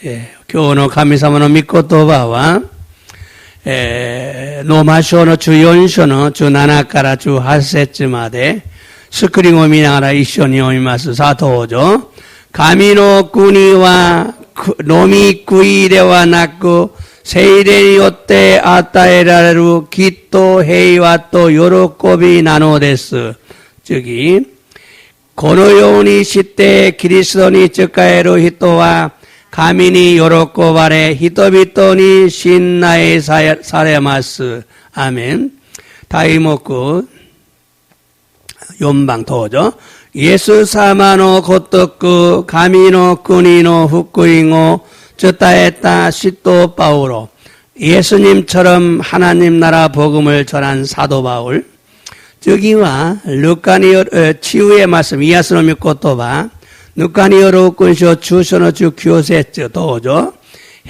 今日の神様の御言葉は、ローマ書の14章の17から18節まで、スクリーンを見ながら一緒に読みます。さあ、どうぞ。神の国は飲み食いではなく、聖霊によって与えられるきっと平和と喜びなのです。次、このようにしてキリストに仕える人は神に喜ばれ人々に信頼されます。アメン。題目4番どうぞ。イエス様のごとく神の国の福音を伝えた使徒바울, 예수님처럼 하나님 나라 복음을 전한 사도 바울. 저기와 루카니어 치유의 말씀 이야스노 미코토바 루카니어로 군쇼 주소노 주 교세츠 도죠.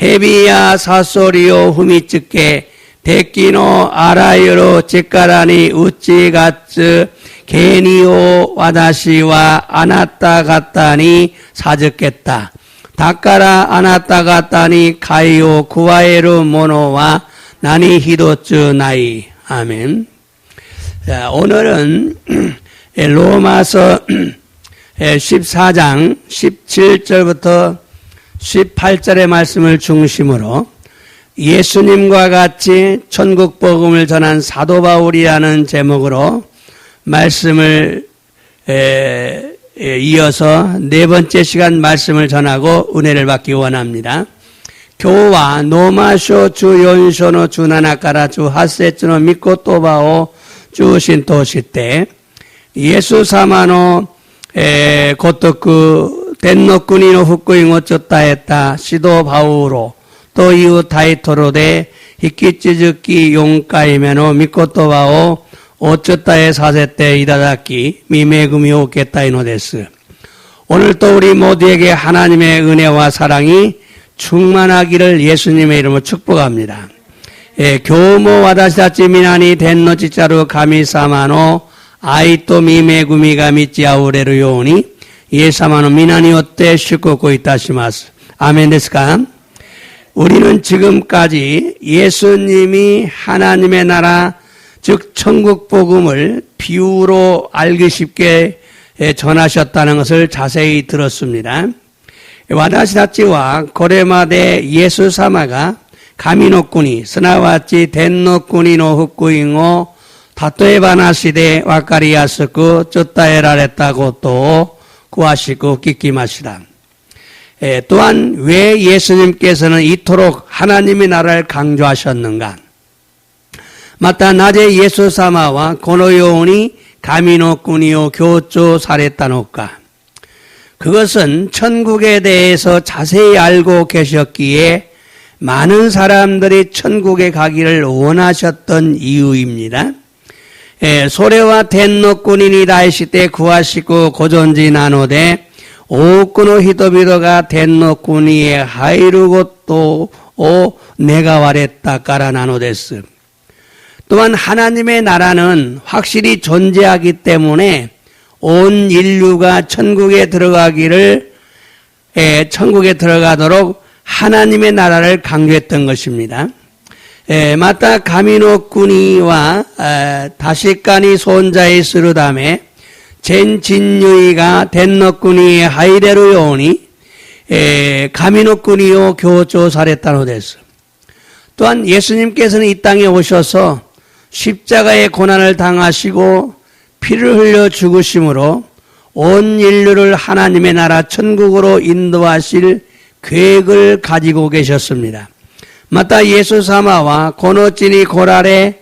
헤비야 사소리오 후미츠케 데키노 아라이로 찌까라니 우찌가츠 게니오 와다시와 아나타 같다니 사즈겠다. 다까라 아나타 같다니 가이오 구와에루 모노와 나니 히도츠 나이. 아멘. 자, 오늘은 로마서 14장 17절부터 18절의 말씀을 중심으로 예수님과 같이 천국 복음을 전한 사도 바울이라는 제목으로 말씀을 이어서 네 번째 시간 말씀을 전하고 은혜를 받기 원합니다. 교와 노마쇼 주 연쇼노 주나나카라 주 하세츠노 미코토바오 주 신토시테 예수 사마노 고토쿠 덴노쿠니노 후쿠잉 오쩌다 했다 시도 바우로 또 이후 타이토로데 히키치즈키 용카이메노 미코토바오 오쩌다의 사세테 이다다키 미메구미 오케타이노 데스. 오늘 또 우리 모두에게 하나님의 은혜와 사랑이 충만하기를 예수님의 이름으로 축복합니다. 교모 와다시다치 미나니 덴노치짜루 가미사마노 아이토 미메구미가 미치아우레르 요니 예사마노 미나니 오떼 슈코코 이타시마스. 아멘 데스까? 우리는 지금까지 예수님이 하나님의 나라 즉 천국 복음을 비유로 알기 쉽게 전하셨다는 것을 자세히 들었습니다. 와다시다치와 고레마데 예수 사마가 가미노쿠니 스나와치 덴노쿠니노 후쿠잉오 타토에바나시데 와카리야스쿠 쫓다에라랬다고 또 구하시고 끼끼마시다. 또한 왜 예수님께서는 이토록 하나님의 나라를 강조하셨는가? 마타 나제 예수 사마와 고노요오니 가미노쿠니오 교조 사레타노까. 그것은 천국에 대해서 자세히 알고 계셨기에 많은 사람들이 천국에 가기를 원하셨던 이유입니다. 소레와 덴노쿠니니 다이시테 구하시고 고존지 나노데 오쿠노 히토비도가 덴노쿠니에 하이루고또 오 네가와레타 까라 나노데스. 또한 하나님의 나라는 확실히 존재하기 때문에 온 인류가 천국에 들어가도록 하나님의 나라를 강조했던 것입니다. 마타 가미노쿠니와 다시카니 손자의 스루담에 젠진유이가 덴노쿠니의 하이레루 요니 가미노쿠니요 교조 사레타노데스. 또한 예수님께서는 이 땅에 오셔서 십자가의 고난을 당하시고 피를 흘려 죽으심으로 온 인류를 하나님의 나라 천국으로 인도하실 계획을 가지고 계셨습니다. 마타 예수 사마와 고노치니 고라레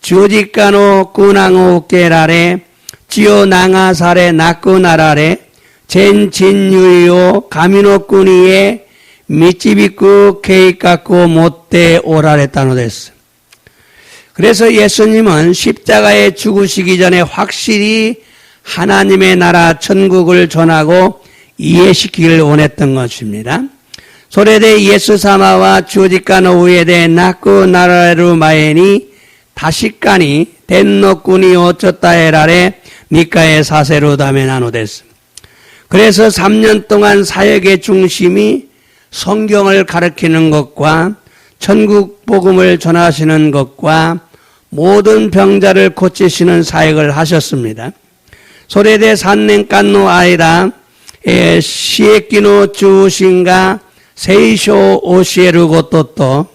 주지카노 꾸낭오 깨라레 지오 나가사레 나꾸나라레 젠진유이오 가미노쿠니에 미치비쿠 케이카쿠 못테 오라레타노데스. 그래서 예수님은 십자가에 죽으시기 전에 확실히 하나님의 나라 천국을 전하고 이해시키기를 원했던 것입니다. 소레데 예수 사마와 주지카노 우에데 나쿠 나라루 마에니 다시카니 덴노쿠니 오쩌다에라레 니카의 사세로 다메나노데스. 그래서 3년 동안 사역의 중심이 성경을 가르치는 것과 천국 복음을 전하시는 것과 모든 병자를 고치시는 사역을 하셨습니다. 소레데 산넨간노 아이라 시에끼노 주신가 세이쇼 오시에루 고토토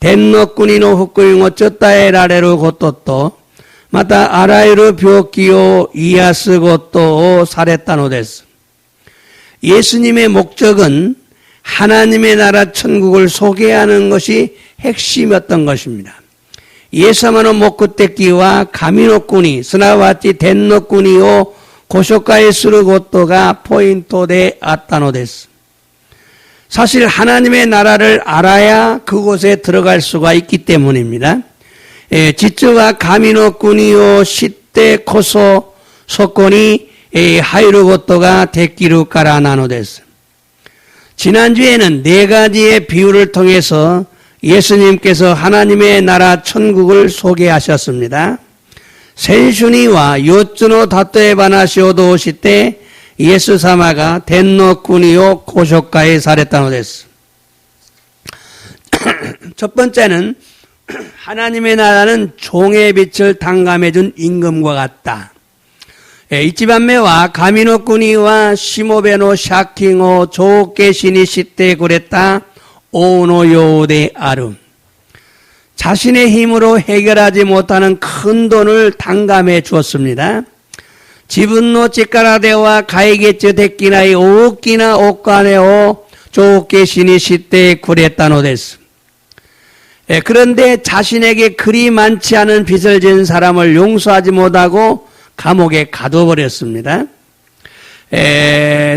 덴노꾸니노 후쿠잉오 쩌따에라레루 고토토 마타 아라이루 뷰키오 이야스 고토 사레타노 데스. 예수님의 목적은 하나님의 나라 천국을 소개하는 것이 핵심이었던 것입니다. 예사마노 모쿠테키와 가미노꾸니 스나와치 덴노꾸니오 고쇼카에 스루 고토가 포인토데 아타노 데스. 사실 하나님의 나라를 알아야 그곳에 들어갈 수가 있기 때문입니다. 지츠가 가미노꾸니오 시테 코소 소코니 하이루 고토가 데키루 까라 나노 데스. 지난주에는 네 가지의 비유를 통해서 예수님께서 하나님의 나라 천국을 소개하셨습니다. 센슈니와 요츠노 다토에 바나시오도 오시때 예수 사마가 덴노쿠니오 고쇼카에 사레타노 데스. 첫 번째는 하나님의 나라는 종의 빛을 탕감해준 임금과 같다. 이치반메와 가미노쿠니와 시모베노 샤킹오 조케시니 시테 구레타 오노 요데 아름. 자신의 힘으로 해결하지 못하는 큰 돈을 탕감해 주었습니다. 지분노 찌까라데와 가이게츠 데끼나이 오끼나 오까네오 조케시니 시테 구레타노 데스. 그런데 자신에게 그리 많지 않은 빚을 진 사람을 용서하지 못하고 감옥에 가둬버렸습니다.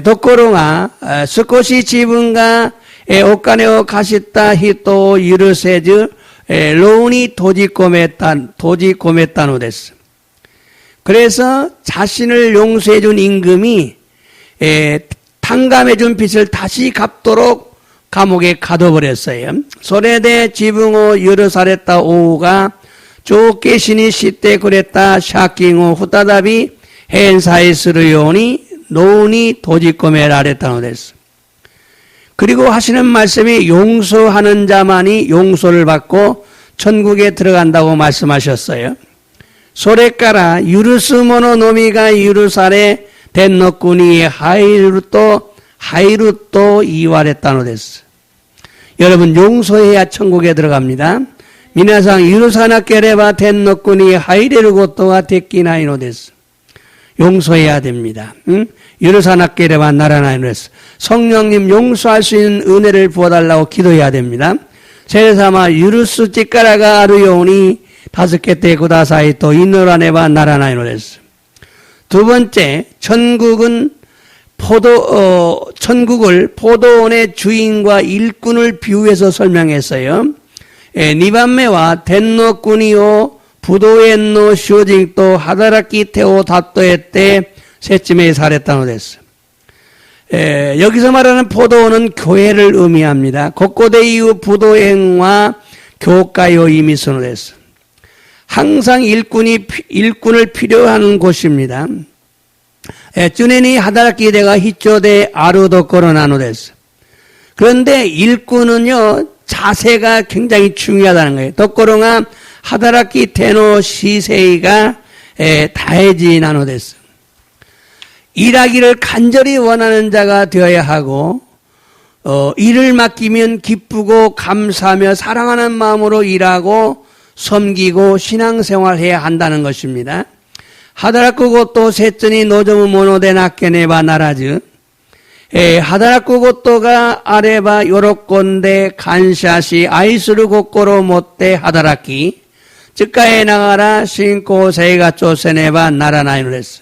도코로가 스코시 지분가 오카네오 가시타 히토 유르세즈 로우니 도지코메타노 데스. 그래서 자신을 용서해준 임금이 탕감해준 빚을 다시 갚도록 감옥에 가둬버렸어요. 소레데 지붕오 유르사레타 오우가 조케시니 시테 그랬다 샤킹오 후타다비 헨사이스르요니 노우니 도지코메라레타노 데스. 그리고 하시는 말씀이 용서하는 자만이 용서를 받고 천국에 들어간다고 말씀하셨어요. 소레까라 유르스모노 노미가 유르사레 덴노쿠니 하이루토 이와레타노 데스. 여러분 용서해야 천국에 들어갑니다. 미나상 유르사나케레바 덴노쿠니 하이레르고토가 데키나이노 데스. 용서해야 됩니다. 유르사나케레바 나라나이노 데스. 성령님 용서할 수 있는 은혜를 부어달라고 기도해야 됩니다. 세레사마 유르스 찌까라가 아르요니 다스케테 구다사이토 이노라네바 나라나이노 데스. 두 번째, 천국을 포도원의 주인과 일꾼을 비유해서 설명했어요. 니반메와 덴노꾸니오 부도엔노 쇼징또 하다라키 테오 다토에때 셋쯤에 사랬다노 데스. 여기서 말하는 포도원은 교회를 의미합니다. 고코데이우 부도행과 교가요 이미스노 데스. 항상 일꾼을 필요하는 곳입니다. 쭈네니 하다라키 데가 히초데 아루도 코로나노 데스. 그런데 일꾼은요, 자세가 굉장히 중요하다는 거예요. 덕고롱아 하다라키 테노 시세이가 다해지 나노 데스. 일하기를 간절히 원하는 자가 되어야 하고, 일을 맡기면 기쁘고 감사하며 사랑하는 마음으로 일하고 섬기고 신앙생활해야 한다는 것입니다. 하다라쿠고 또 세전이 노조무 모노데 나케네바 나라즈. 하다라쿠고토가 아레바 요로꼰데 간샤시 아이스루 고코로 못대 하다라키 즉가에 나가라 신고 세가 쪼세네바 나라나이노레스.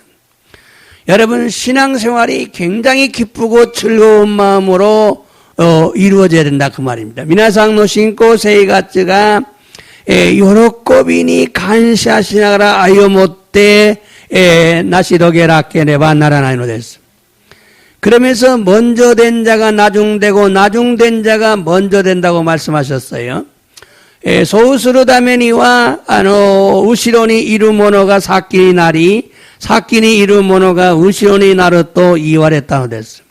여러분 신앙생활이 굉장히 기쁘고 즐거운 마음으로 이루어져야 된다 그 말입니다. 미나상노 신고 세이가츠가 요로꼬비니 간샤시나가라 아요 못대 나시도게라케네바 나라나이노레스. 그러면서 먼저 된 자가 나중되고 나중된 자가 먼저 된다고 말씀하셨어요. 소우스르다메니와 우시로니 이루모노가 사키니 나리 사키니 이루모노가 우시로니 나르 또 이와레타노 데스.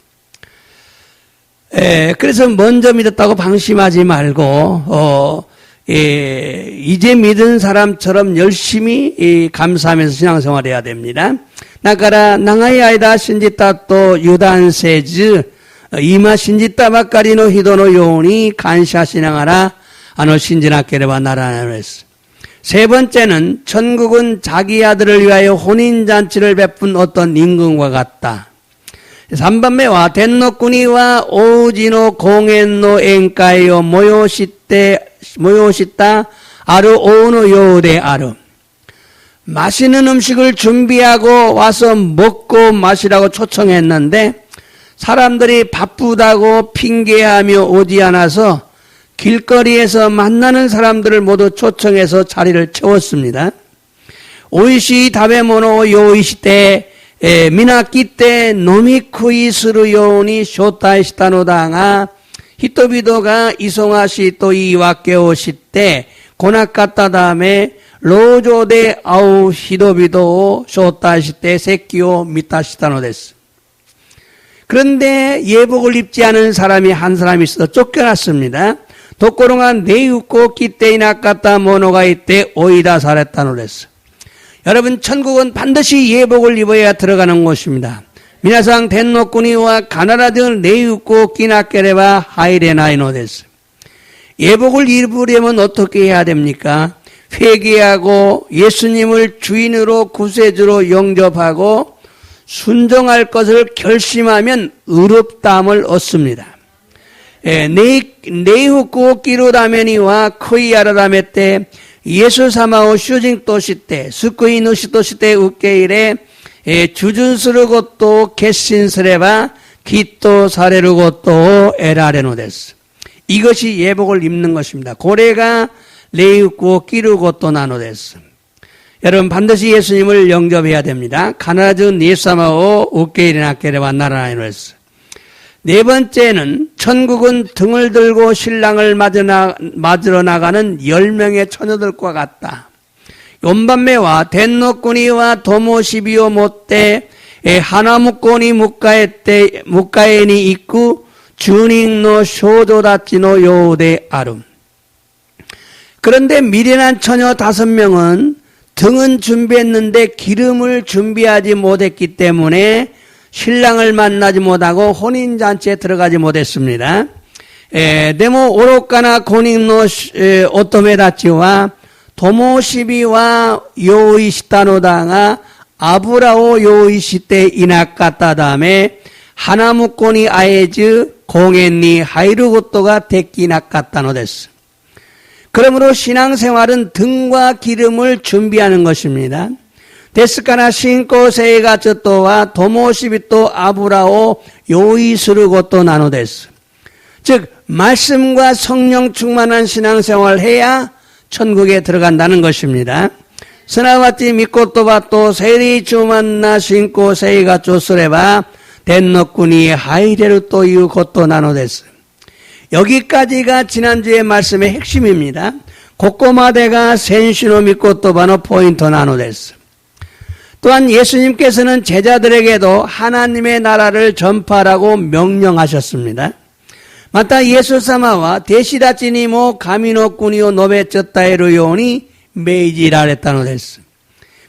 그래서 먼저 믿었다고 방심하지 말고, 이제 믿은 사람처럼 열심히 감사하면서 신앙생활 해야 됩니다. 나가라, 낭아이 아이다 신지따 또 유단세즈, 이마 신지따 바까리노 히도노 요온이 간샤 신앙하라, 아노 신지나케레바 나라나로 했어. 세 번째는 천국은 자기 아들을 위하여 혼인잔치를 베푼 어떤 임금과 같다. 3番目は 天の国は王子の公園の宴会を催したある王のようである. 맛있는 음식을 준비하고 와서 먹고 마시라고 초청했는데 사람들이 바쁘다고 핑계하며 오지 않아서 길거리에서 만나는 사람들을 모두 초청해서 자리를 채웠습니다. 오이시 다베모노 요이시테 미나키테 노미쿠이스루 요니 쇼타이시타노다가 히토비도가 이송하시 또 이와케오시테 고나카타 다음에 로조데 아우 히토비도 쇼타이시테 세키오 미타시타노 데스. 그런데 예복을 입지 않은 사람이 한 사람이 있어 쫓겨났습니다. 도코로가 네유코 키테이나카타 모노가 이때 오이다 사랬다노 데스. 여러분, 천국은 반드시 예복을 입어야 들어가는 곳입니다. 미나상 텐노쿠니와 가나라드 네유코 키나케레바 하이레나이노 데스. 예복을 입으려면 어떻게 해야 됩니까? 회개하고 예수님을 주인으로 구세주로 영접하고 순종할 것을 결심하면 의롭다함을 얻습니다. 네이후쿠 끼루다메니와 코이아라다메 때 예수 사마오 슈징토시테 스쿠이 누시토시테 우케이레 주준스르 것도 개신스레바 기또 사레르 것도 에라레노 데스. 이것이 예복을 입는 것입니다. 고래가 네이후쿠 끼루 것도 나노 데스. 여러분, 반드시 예수님을 영접해야 됩니다. 가나즈 니사마오 우케이리나케레와 나라나이노스. 네 번째는 천국은 등을 들고 신랑을 맞으러 나가는 10명의 처녀들과 같다. 연반매와 덴노꾸니와 도모시비오 못테 하나무꼬니 무카에니 있고 주닝노 쇼도다치노 요데 아름. 그런데 미련한 처녀 5명은 등은 준비했는데 기름을 준비하지 못했기 때문에 신랑을 만나지 못하고 혼인잔치에 들어가지 못했습니다. 데모 오로카나 고닝노 오토메다치와 도모시비와 요이시타노다가 아브라오 요이시테 이나카타 다음에 하나무코니 아에즈 공엔니 하이루고토가 데키나카타노 데스. 그러므로 신앙생활은 등과 기름을 준비하는 것입니다. 데스카나 신코세이가 쩌또와 도모시비또 아브라오 요이스르고또 나노데스. 즉 말씀과 성령 충만한 신앙생활을 해야 천국에 들어간다는 것입니다. 스나와티 미코토바또 세리 주만나 신코세이가 쪼스레바 덴노쿠니 하이레르 또유 고또 나노데스. 여기까지가 지난주의 말씀의 핵심입니다. 고꼬마데가 센시노 미코토바노 포인트 나노데스. 또한 예수님께서는 제자들에게도 하나님의 나라를 전파하라고 명령하셨습니다. 마타 예수사마와 데시다치니모 가미노꾸니오 노베쩌타에르 요니 메이지라랬다노 데스.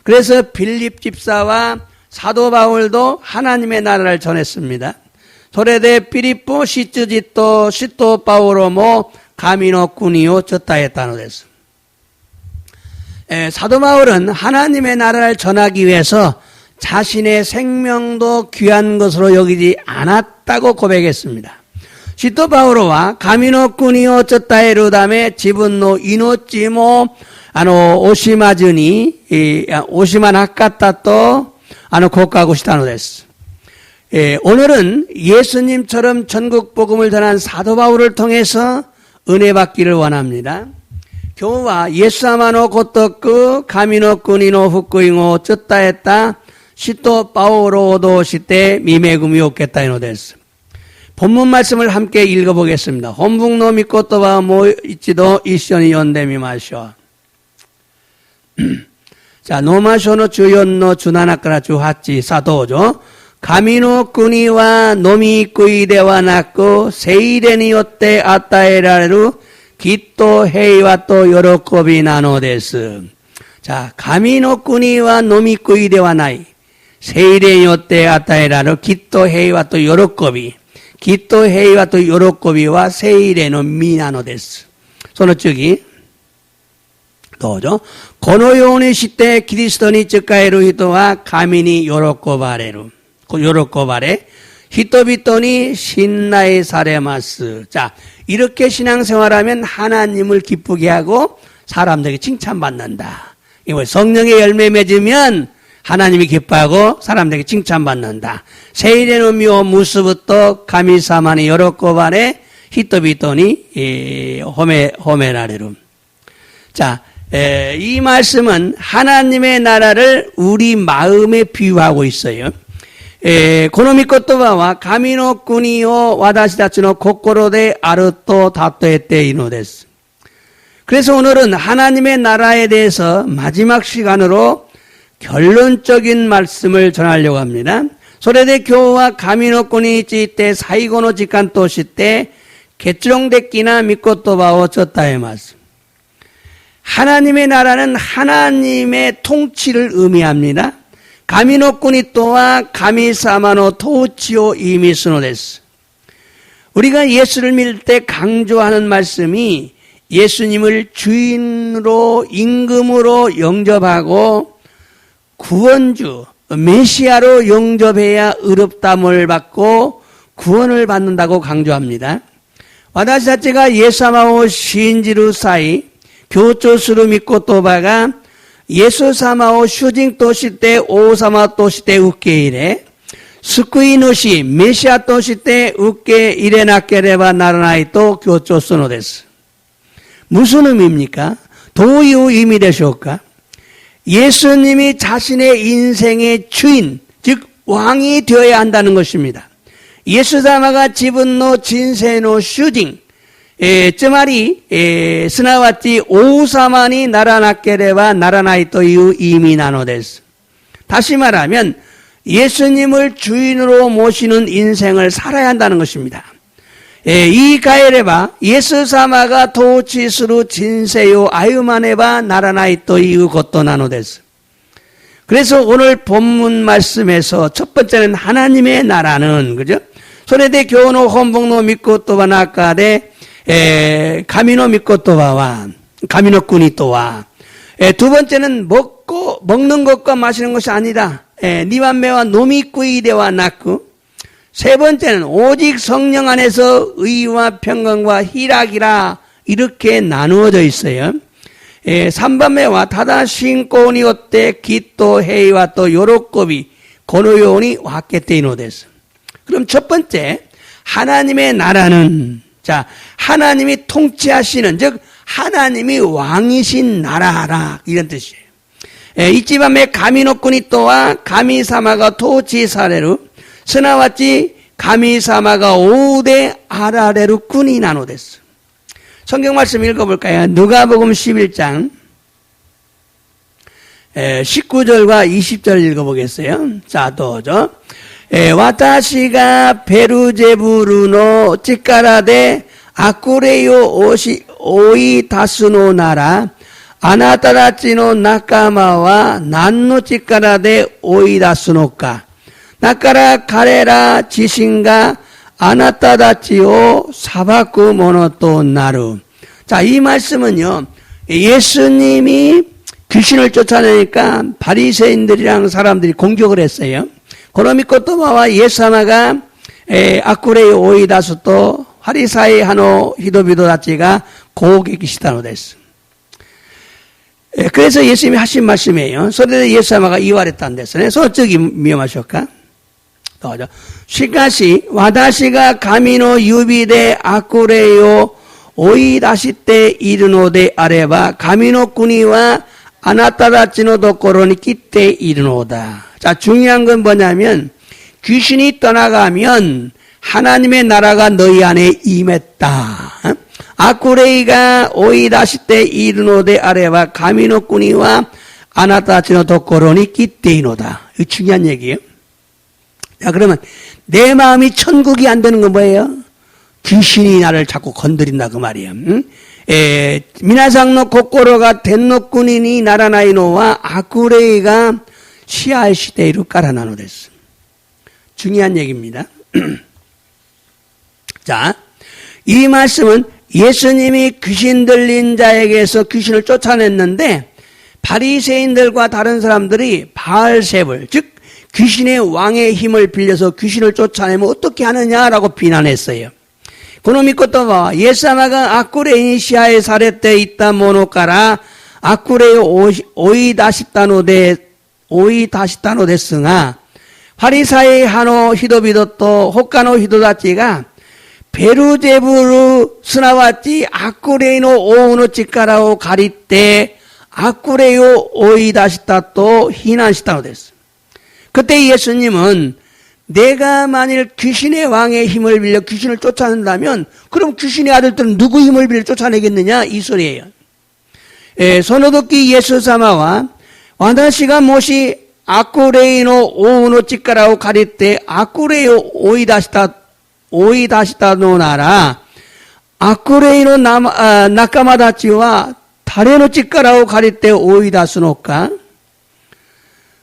그래서 빌립 집사와 사도 바울도 하나님의 나라를 전했습니다. 소레데 피리포 시츠지토 시토 파우로모 가미노꾸니오 쩌타에타노 데스. 사도 바울은 하나님의 나라를 전하기 위해서 자신의 생명도 귀한 것으로 여기지 않았다고 고백했습니다. 시토 바우로와 가미노쿠니오 쩌타에르 다음에 지분노 이노찌모 오시마즈니 오시만 하카타또 고카고시타노 데스. 오늘은 예수님처럼 전국 복음을 전한 사도 바울을 통해서 은혜 받기를 원합니다. 교와 예수아마노 고토쿠 가미노 꾸니노 후쿠잉오 쩌따했다 시토 파오로도 시테 미메구미 오케타이노 데스. 본문 말씀을 함께 읽어보겠습니다. 혼북노 미코토바 모이치도 이시오니 연데미 마쇼. 자, 노마쇼노 주연노 주나나카라 주하치 사도죠. 가미노 꾸니와 노미 꾸이데와 나고 세이레니 요때 아따에라루 기또 헤이와 또 요로코비 나노데스. 자, 가미노 꾸니와 노미 꾸이데와 나이 세이레니 요때 아따에라루 기또 헤이와 또 요로코비 기또 헤이와 또 요로코비와 세이레노 미나노데스. 소노츠기 도죠. 고노요니 시때キリストに 츠카에루 히토와 가미니 요로코바레루 요로코바레 히토비토니 신나에 사레마스. 자, 이렇게 신앙생활하면 하나님을 기쁘게 하고 사람들에게 칭찬받는다. 이거 성령의 열매 맺으면 하나님이 기뻐하고 사람들에게 칭찬받는다. 세이레노미오 무스부터 가미사마니 요로코바레 히토비토니 호메라레루. 자, 이 말씀은 하나님의 나라를 우리 마음에 비유하고 있어요. この御言葉は神の国を私たちの心であると例えているのです. 그래서 오늘은 하나님의 나라에 대해서 마지막 시간으로 결론적인 말씀을 전하려고 합니다. それで今日は神の国について最後の時間として結論的な御言葉を伝えます. 하나님의 나라는 하나님의 통치를 의미합니다. 神の国とは神様の統治を意味するのです. 우리가 예수를 믿을 때 강조하는 말씀이 예수님을 주인으로 임금으로 영접하고 구원주 메시아로 영접해야 의롭다함을 받고 구원을 받는다고 강조합니다. 私たちがイエス様を信じる際強調する御言葉がイエス様を主人として王様として受け入れ、救い主、メシアとして受け入れなければならないと強調するのです. 무슨 의미입니까? どういう意味でしょうか? 예수님이 자신의 인생의 주인, 즉 왕이 되어야 한다는 것입니다. イエス様が自分の人生の主人、つまり、すなわち王様にならなければならないという意味なのです. 다시 말하면 예수님을 주인으로 모시는 인생을 살아야 한다는 것입니다. 言い換えればイエス様が統治する人生を歩まねばならないということなのです. 그래서 오늘 본문 말씀에서 첫 번째는 하나님의 나라는 그죠? それで今日の本文の御言葉の中で神の御言葉は神の国とは두 번째는 먹는 것과 마시는 것이 아니다. 니반메와 노미꾸이데와 나쿠. 세 번째는 오직 성령 안에서 의와 평강과 희락이라 이렇게 나누어져 있어요. 3番目はただ信仰によってきっと平和と喜びこのように分けているのです. 그럼 첫 번째 하나님의 나라는 자 하나님이 통치하시는 즉 하나님이 왕이신 나라라 이런 뜻이에요. 1番目神の国とは神様が統治されるすなわち神様が王であられる国なのです. 성경 말씀 읽어볼까요? 누가복음 11장 19절과 20절 읽어보겠어요. 자, 도죠. 私がベルゼブルの力で悪霊を追い出すのなら、あなたたちの仲間は何の力で追い出すのか。だから彼ら自身があなたたちを裁くものとなる. 자, 이 말씀은요, 예수님이 귀신을 쫓아내니까 바리새인들이랑 사람들이 공격을 했어요. この御言葉はイエス様が悪霊を追い出すとパリサイ派の人々たちが攻撃したのです. 그래서 예수님이 하신 말씀이에요. それでイエス様が言われたんですね. その次見ましょうか. しかし私が神の指で悪霊を追い出しているのであれば神の国はあなたたちのところに来ているのだ. 자, 중요한 건 뭐냐면 귀신이 떠나가면 하나님의 나라가 너희 안에 임했다. 아쿠레이가 오이다시테 이르노데 아레바 가미노 꾸니와 아나타치노 도코로니 기테이노다. 이거 중요한 얘기예요. 자, 그러면 내 마음이 천국이 안 되는 건 뭐예요? 귀신이 나를 자꾸 건드린다 그 말이에요. 응? 미나상노 코코로가 덴노 꾸니니 나라나이노와 아쿠레이가 시아의 시대로 깔아나노 됐어. 중요한 얘기입니다. 자, 이 말씀은 예수님이 귀신 들린 자에게서 귀신을 쫓아냈는데 바리새인들과 다른 사람들이 바알세불, 즉 귀신의 왕의 힘을 빌려서 귀신을 쫓아내면 어떻게 하느냐라고 비난했어요. 그놈이 것도 봐. 예사마가 아쿠레이니 시아의 사례때 있다 모노까라 아쿠레이 오이다시타노데 데스가 파리사이 하노 히도비도또 호카노 히도다치가 베루제부르 스나와치 아쿠레이노 오우노 치카라오 가리때 아쿠레이오 오이다시타또 히난시타노 데스. 그때 예수님은 내가 만일 귀신의 왕의 힘을 빌려 귀신을 쫓아낸다면 그럼 귀신의 아들들은 누구 힘을 빌려 쫓아내겠느냐 이 소리예요. 소노도키 예수사마와 와다시가 모시 아쿠레이노 오우노 치카라오 가리때 아쿠레이오 오이다시타 노나라 아쿠레이노 나카마다치와 다레노 치카라오 가리때 오이다스노까.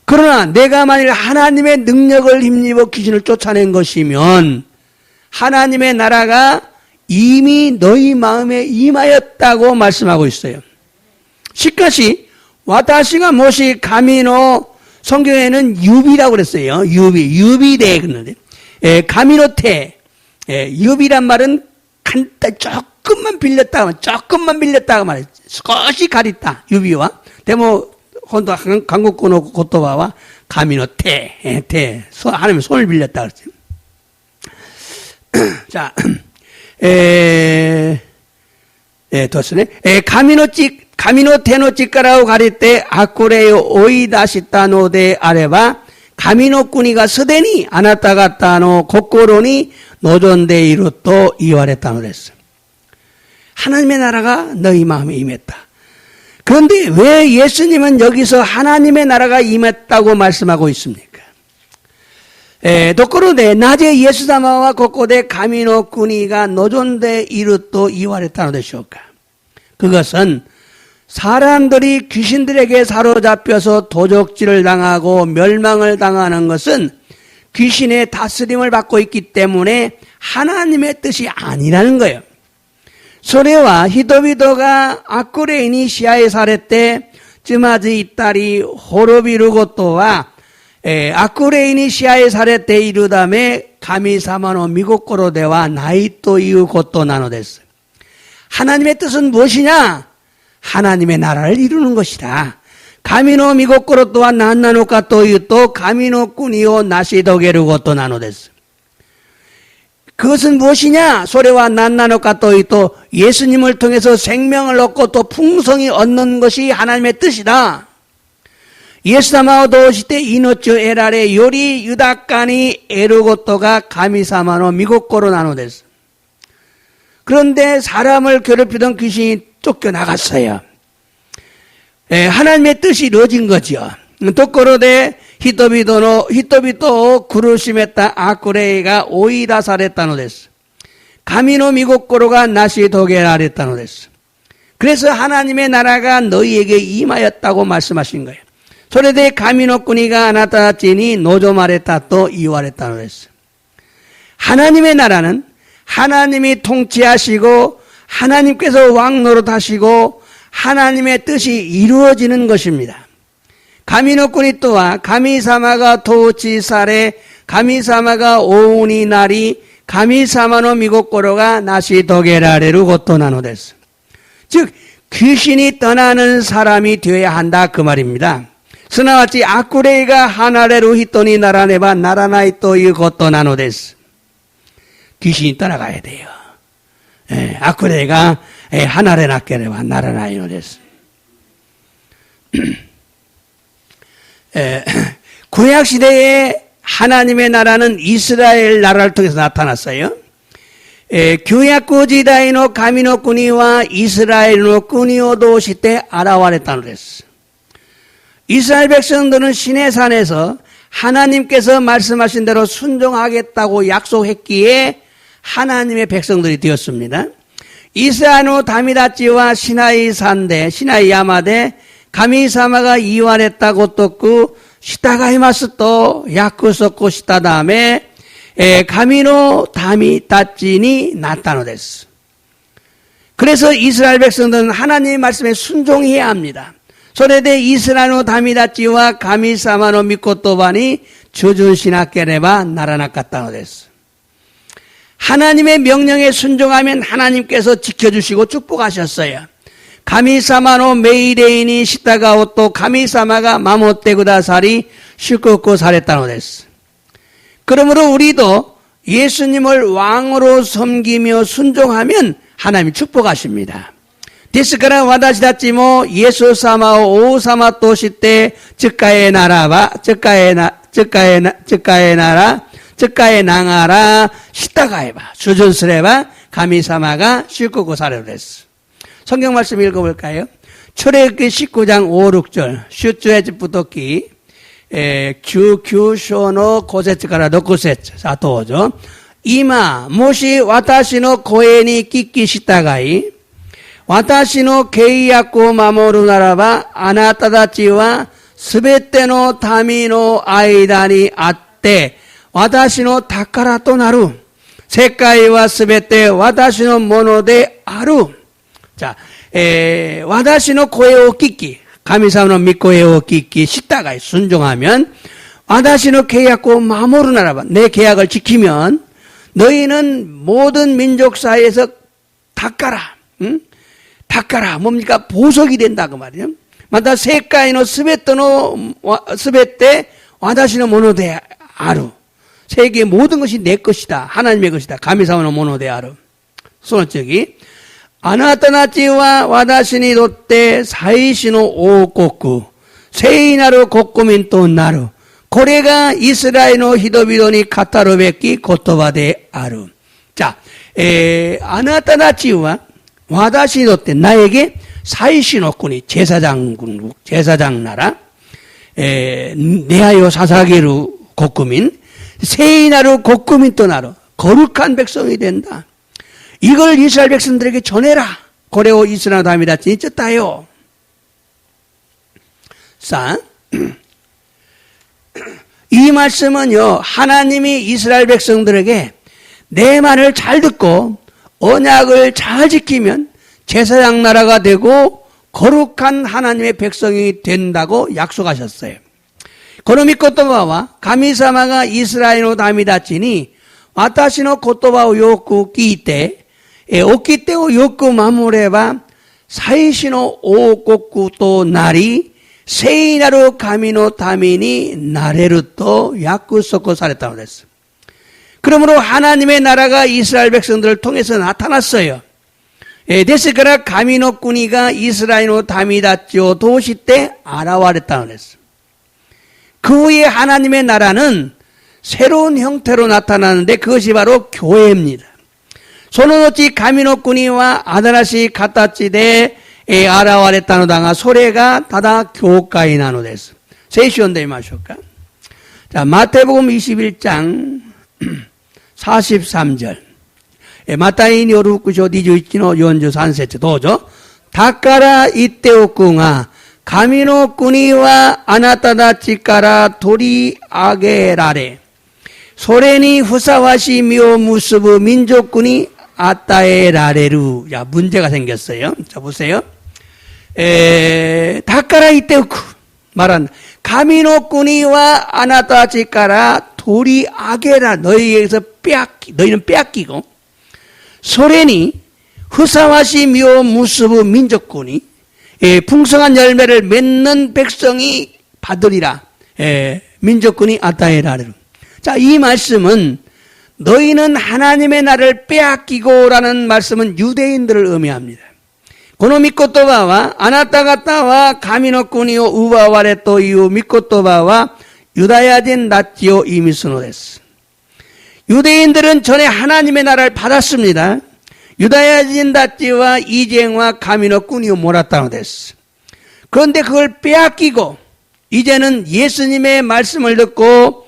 그러나 내가 만일 하나님의 능력을 힘입어 귀신을 쫓아낸 것이면 하나님의 나라가 이미 너희 마음에 임하였다고 말씀하고 있어요. 시카시 와타시가 모시 가미노 성경에는 유비라고 그랬어요. 유비대 그러는데 가미노테 유비란 말은 간단 조금만 빌렸다가 말이죠.少し 가리다 유비와 데모 혼도 한국권어 고토바와 가미노테 하나님 손을 빌렸다 그랬죠. 자, 됐으네. 가미노테노 치카라오 가리때 아쿠레요 오이다시타노데 아레바 가미노꾸니가 스데니 아나타가타노 코코로니 노존데 이루또 이와레타노 됐어. 하나님의 나라가 너희 마음에 임했다. 그런데 왜 예수님은 여기서 하나님의 나라가 임했다고 말씀하고 있습니까? 도코로데 낮에 예수사마와 고코데 가미노꾸니가 노존데 이루또 이와레타노 되시오까. 그것은 사람들이 귀신들에게 사로잡혀서 도적질을 당하고 멸망을 당하는 것은 귀신의 다스림을 받고 있기 때문에 하나님의 뜻이 아니라는 거예요. 소레와 히도비도가 아쿠레이니 시아에 사례때 쯔마지 이따리 호로비루고토와 아쿠레이니 시아에 사례때 이르다메 가미사마노 미고코로데와 나이토 이유 고토 나노데스. 하나님의 뜻은 무엇이냐? 하나님의 나라를 이루는 것이다. 가미노 미고코로 또한 난나노카 또이또 가미노 꾸니오 나시도게르고 또 나노데스. 그것은 무엇이냐? 소레와 난나노카 또이또 예수님을 통해서 생명을 얻고 또 풍성히 얻는 것이 하나님의 뜻이다. 예수사마오 도시때 이노츠 에라레 요리 유다까니 에르고토가 가미사마노 미고코로 나노데스. 그런데 사람을 괴롭히던 귀신이 쫓겨나갔어요. 하나님의 뜻이 이루어진 거죠. 도코로데 히토비토 구루시메타 아쿠레이가 오이다사레타노 데스. 가미노 미고코로가 나시 도게라레타노 데스. 그래서 하나님의 나라가 너희에게 임하였다고 말씀하신 거예요. 소레데 가미노 꾸니가 아나타치니 노조마레타 또 이와레타노 데스. 하나님의 나라는 하나님이 통치하시고 하나님께서 왕노릇하시고 하나님의 뜻이 이루어지는 것입니다. 가미노꾸니 또한 가미사마가 토치사레 가미사마가 오우니 나리 가미사마노 미고코로가 나시 도게라레루 고토나노데스. 즉 귀신이 떠나는 사람이 되어야 한다 그 말입니다. 스나와치 아쿠레이가 하나레루 히토니 나라네바 나라나이 또이 고토나노데스. 귀신이 떠나가야 돼요. 아쿠레가 하나레 나케레와 나라나이노 데스. 구약 시대에 하나님의 나라는 이스라엘 나라를 통해서 나타났어요. 규약구 지다이노 가미노 꾸니와 이스라엘노 꾸니오 도시 때 아라와레타노 데스. 이스라엘 백성들은 시내산에서 하나님께서 말씀하신 대로 순종하겠다고 약속했기에 하나님의 백성들이 되었습니다. 이스라엘 다미다치와 시나이 산대, 시나이 야마대, 가미사마가 이완했다고 떴고, 시타가이마스 또 야쿠소코 시타 다음에, 가미노 다미다치니 나타노 데스. 그래서 이스라엘 백성들은 하나님의 말씀에 순종해야 합니다. 소레데 이스라엘 다미다치와 가미사마노 미코토바니 주준시나케레바 나라나카타노 데스. 하나님의 명령에 순종하면 하나님께서 지켜주시고 축복하셨어요. 가미사마노 메이레이니 시타가오또 가미사마가 마모테구다사리 슈코코 사레타노 데스. 그러므로 우리도 예수님을 왕으로 섬기며 순종하면 하나님이 축복하십니다. 디스카라 와다시다치모 예수 사마오 오사마 또시때 즉가의 나라바 즉가의 나라 즉가의 낭아라 시타가해봐 수준스레바 가미사마가 슈코고 사레레스. 성경 말씀 읽어볼까요? 출애굽기 19장 5, 6절 슈츠에즈부토키 규쇼노 고세츠카라 노코세츠 사토죠. 이마 모시 와타시노 고에니 끼끼 시타가이 와타시노 게이야코 마모루 나라바 아나타다치와 스베테노 타미노 아이다니 아떼 와다시노 타카라토 나루 세카이와 스베테 와다시노 모노데 아루. 자, 와다시노 고에오 끼끼 가미사노 미코에오 끼끼 시타가이 순종하면 와다시노 계약고 마모루 나라바 내 계약을 지키면 너희는 모든 민족 사이에서 닦아라. 응? 닦아라. 뭡니까? 보석이 된다 그 말이에요. 마다 세카이노 스베테 와다시노 모노데 아루. 세계의 모든 것이 내 것이다. 하나님의 것이다. 가미사노 모노데 아루. 소노적이 아나타나치와 와다시니 도떼 사이시노 오코쿠 세이나루 고꾸민 또 나루 고래가 이스라엘노 히도비도니 카타로베키 고토바데 아루. 자, 아나타나치와 와다시니 도떼 나에게 사이시노군이 제사장 나라 네하요 사사기루 고꾸민 세이나루 고꾸민 또 나루 거룩한 백성이 된다. 이걸 이스라엘 백성들에게 전해라. 고레오 이스라엘 다미다 진짜다요. 자, 이 말씀은요, 하나님이 이스라엘 백성들에게 내 말을 잘 듣고 언약을 잘 지키면 제사장 나라가 되고 거룩한 하나님의 백성이 된다고 약속하셨어요. 고노미 코토바와 가미사마가 이스라엘노 다미다치니 와타시노 코토바오 요쿠 끼때 오키테오 요쿠 마모레바 사이시노 오코쿠 또 나리 세이나루 가미노 다미니 나레루또 야쿠소코 사랬다고 그랬어요. 그러므로 하나님의 나라가 이스라엘 백성들을 통해서 나타났어요. 데스카라 가미노 꾸니가 이스라엘노 다미다치오 도시 때 아라와랬다고 그랬어요. 그 후에 하나님의 나라는 새로운 형태로 나타나는데 그것이 바로 교회입니다. 소노노치 가미노꾸니와 아다라시 가타치데 아라와레타노당아 소레가 다다 교가이 나노데스. 세이시온데 마쇼까. 자, 마태복음 21장 43절. 마타이니 오르쿠쇼 디주이치노 요언주 산세츠 도죠. 다카라 이때오쿠가 가미노꾸니와 아나타다치카라 도리 아게라레 소레니 후사와시 미오 무스부 민족군이 아따에라레루. 야, 문제가 생겼어요. 자, 보세요. 다카라 이때우쿠 말한 가미노꾸니와 아나타치카라 도리 아게라 너희에게서 너희는 빼앗기고 소레니 후사와시 미오 무스부 민족군이 풍성한 열매를 맺는 백성이 받으리라. 민족군이 아따에라레루. 자, 이 말씀은 너희는 하나님의 나라를 빼앗기고라는 말씀은 유대인들을 의미합니다. 고노미코토바와 아나타가타와 가미노꾸니오 우바와레토 이우 미코토바와 유다야진 나티오 이미스노데스. 유대인들은 전에 하나님의 나라를 받았습니다. 유다야진 나티와 이쟁와 가미노꾸니오 모라타노데스. 그런데 그걸 빼앗기고 이제는 예수님의 말씀을 듣고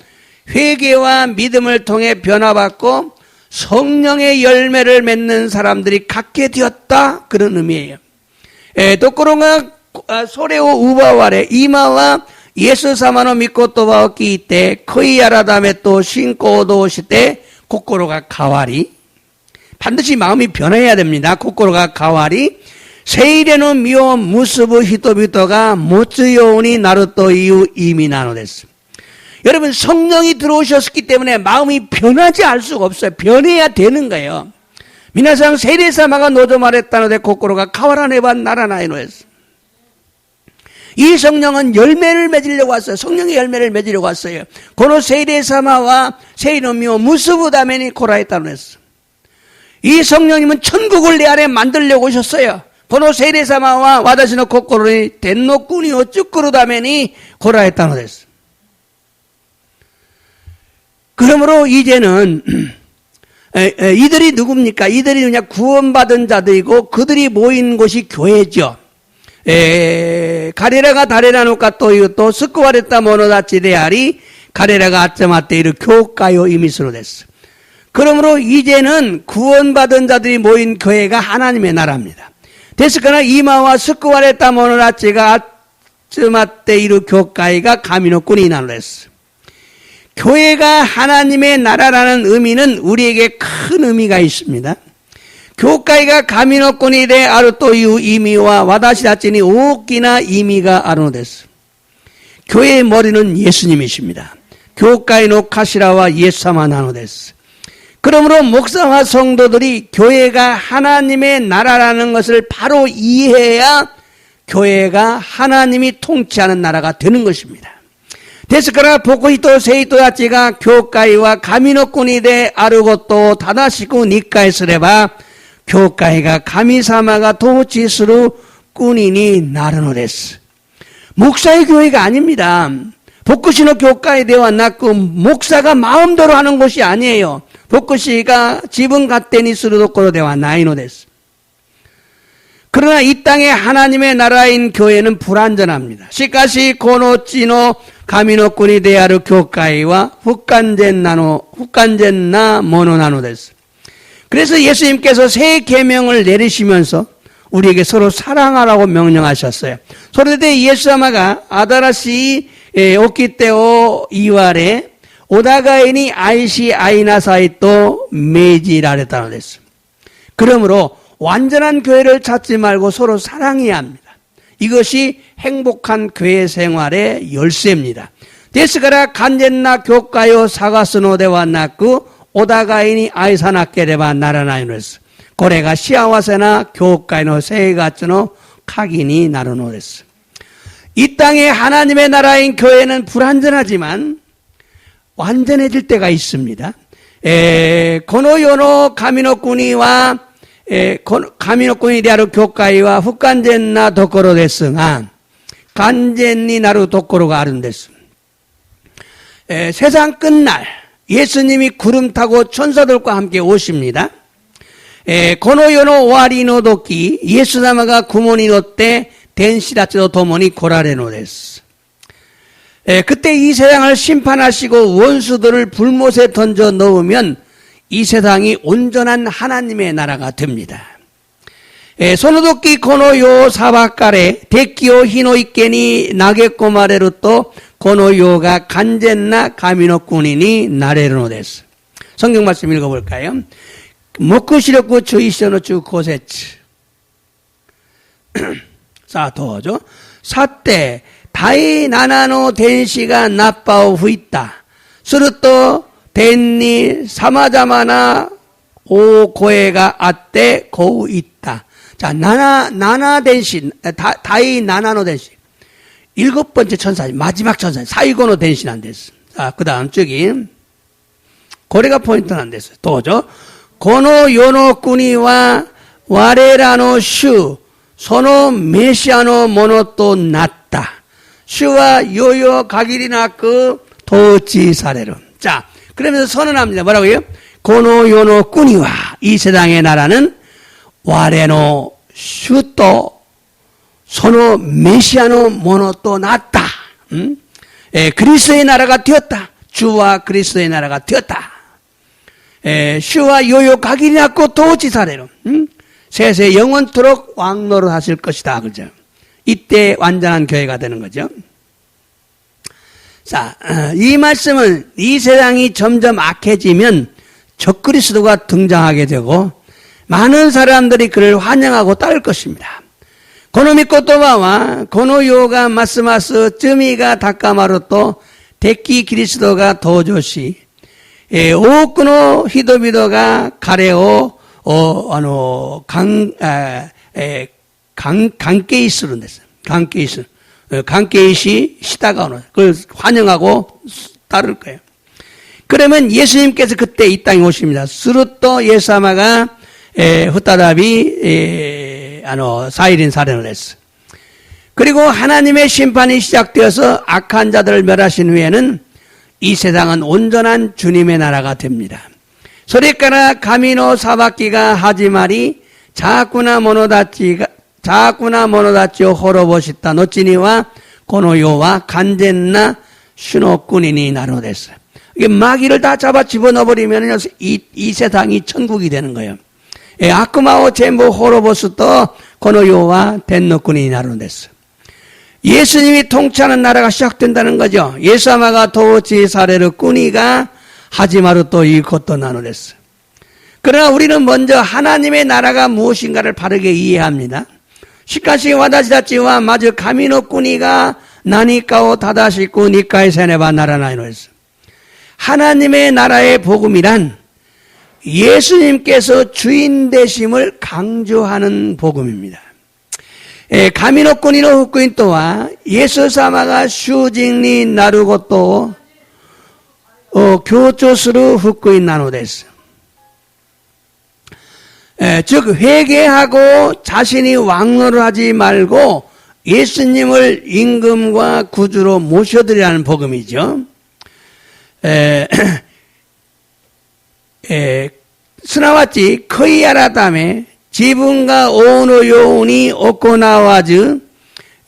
회개와 믿음을 통해 변화받고 성령의 열매를 맺는 사람들이 갖게 되었다. 그런 의미예요. 도코로가 소레오 우바와레 이마와 예수 사마노 믿고とばを聞いて悔い改めと信仰をして心が変わり 반드시 마음이 변해야 됩니다.心が変わり 聖霊の実を結ぶ人々が持つようになるという意味なのです。 여러분 성령이 들어오셨기 때문에 마음이 변하지 않을 수가 없어요. 변해야 되는 거예요. 皆さん聖霊様が望まれたので心が変わらねばならないのです。 이 성령은 열매를 맺으려고 왔어요. 성령의 열매를 맺으려고 왔어요. この聖霊様は聖の実を結ぶために来られたのです。 이 성령님은 천국을 내 안에 만들려고 오셨어요. この聖霊様は私の心に天の国を作るために来られたのです。 그러므로 이제는 이들이 누굽니까? 이들이 그냥 구원받은 자들이고 그들이 모인 곳이 교회죠. 가레라가 다레라노카というと救われた者たちであり彼らが集まっている教会を意味するです。 그러므로 이제는 구원받은 자들이 모인 교회가 하나님의 나라입니다. ですから今は救われた者たちが集まっている教会が神の国なのです。 교회가 하나님의 나라라는 의미는 우리에게 큰 의미가 있습니다. 교회가神の国であるという意味は私たちに大きな意味があるのです。 교회의 머리는 예수님이십니다. 교회의頭は 예수様なのです。 그러므로 목사와 성도들이 교회가 하나님의 나라라는 것을 바로 이해해야 교회가 하나님이 통치하는 나라가 되는 것입니다. ですから牧師と生徒たちが教会は神の国であることを正しく理解すれば教会が神様が統治する国になるのです。 목사의 교회가 아닙니다.牧師の教会ではなく 목사가 마음대로 하는 것이 아니에요. 牧師が自分勝手にするところではないのです。 그러나 이 땅에 하나님의 나라인 교회는 불완전합니다. しかしこの地の神の国である教会は不完全なものなのです。 그래서 예수님께서 새 계명을 내리시면서 우리에게 서로 사랑하라고 명령하셨어요. それでイエス様が新しい掟を言われお互いに愛し合いなさいと命じられたのです。 그러므로 완전한 교회를 찾지 말고 서로 사랑해야 합니다. 이것이 행복한 교회 생활의 열쇠입니다. ですから完全な教会を探すのではなくお互いに愛さなければならないのです。これが幸せな教会の生活の鍵になるのです。 이 땅에 하나님의 나라인 교회는 불완전하지만 완전해질 때가 있습니다. この世の神の国は神の国である教会は不完全なところですが完全になるところがあるんです。 세상 끝날 예수님이 구름 타고 천사들과 함께 오십니다. この世の終わりの時イエス様が雲に乗って天使たちと共に来られるのです。 그때 이 세상을 심판하시고 원수들을 불못에 던져 넣으면 이 세상이 온전한 하나님의 나라가 됩니다. その時この世を裁かれ敵を火の池に投げ込まれるとこの世が完全な神の国になれるのです。 성경 말씀 읽어볼까요? 黙示録11章の15節さあどうぞ。さて第7の天使がナッパを吹いた。すると天に様々な大声があってこう言った。 자, 나나 덴신, 다이 나나노 덴신. 7번째 천사, 마지막 천사, 사이고노 덴신 안 됐어. 자, 그 다음 저기, 고래가 포인트 안 됐어요. 도저, 고노 요노 꾸니와 와레라노 슈, 소노 메시아노 모노と 났다. 슈와 요요 가기리나크 도치사레로. 자, 그러면서 선언합니다. 뭐라고요? 고노 요노 꾸니와 이 세상의 나라는 와레노 슈또 소노 메시아노 모노と 났다. 그리스도의 나라가 되었다. 주와 그리스도의 나라가 되었다. 주와 요요 각인이 났고 도지사례로 세세 영원토록 왕노릇 하실 것이다. 그죠? 이때 완전한 교회가 되는 거죠. 자, 이 말씀은 이 세상이 점점 악해지면 적그리스도가 등장하게 되고 많은 사람들이 그를 환영하고 따를 것입니다. 고노미 꼬토바와 고노요가 마스마스 쯔미가 다카마루토 데키キリストが 도조시 오쿠노 히도비도가 가레오 강케이스로 됐어요. 강케이시 시다가오노 그걸 환영하고 따를 거예요. 그러면 예수님께서 그때 이 땅에 오십니다. 스루또 예수아마가 후타다비 사일인 사련을 했어. 그리고 하나님의 심판이 시작되어서 악한 자들을 멸하신 후에는 이 세상은 온전한 주님의 나라가 됩니다. 소리까라 가미노 사바키가 하지마리 자꾸나 모노다치오 호로보시타 노치니와 고노요와 간젠나 슈노꾼이니 나노됐어요. 이게 마귀를 다 잡아 집어넣어버리면 이 세상이 천국이 되는 거예요. 아쿠마오 젠보 호로보스도 고노요와 덴노꾼이 나노됐어요. 예수님이 통치하는 나라가 시작된다는 거죠. 예수아마가 도치 사례를 꾸니가 하지마루 또 이것도 나누랬어요. 그러나 우리는 먼저 하나님의 나라가 무엇인가를 바르게 이해합니다. 시카시 와다시다치와 마저 가미노 꾸니가 나니까오 다다시고 니까이 세네바 나라나이노 했어요. 하나님의 나라의 복음이란 예수님께서 주인 되심을 강조하는 복음입니다. 가미노 꾸니노 후쿠인 또한 예수사마가 슈징니 나루고또 교조스루 후쿠인 나노데스. 즉 회개하고 자신이 왕노를 하지 말고 예수님을 임금과 구주로 모셔드리라는 복음이죠. 스나와치 커이아라다메 지분과 오노 요운이 오코나와즈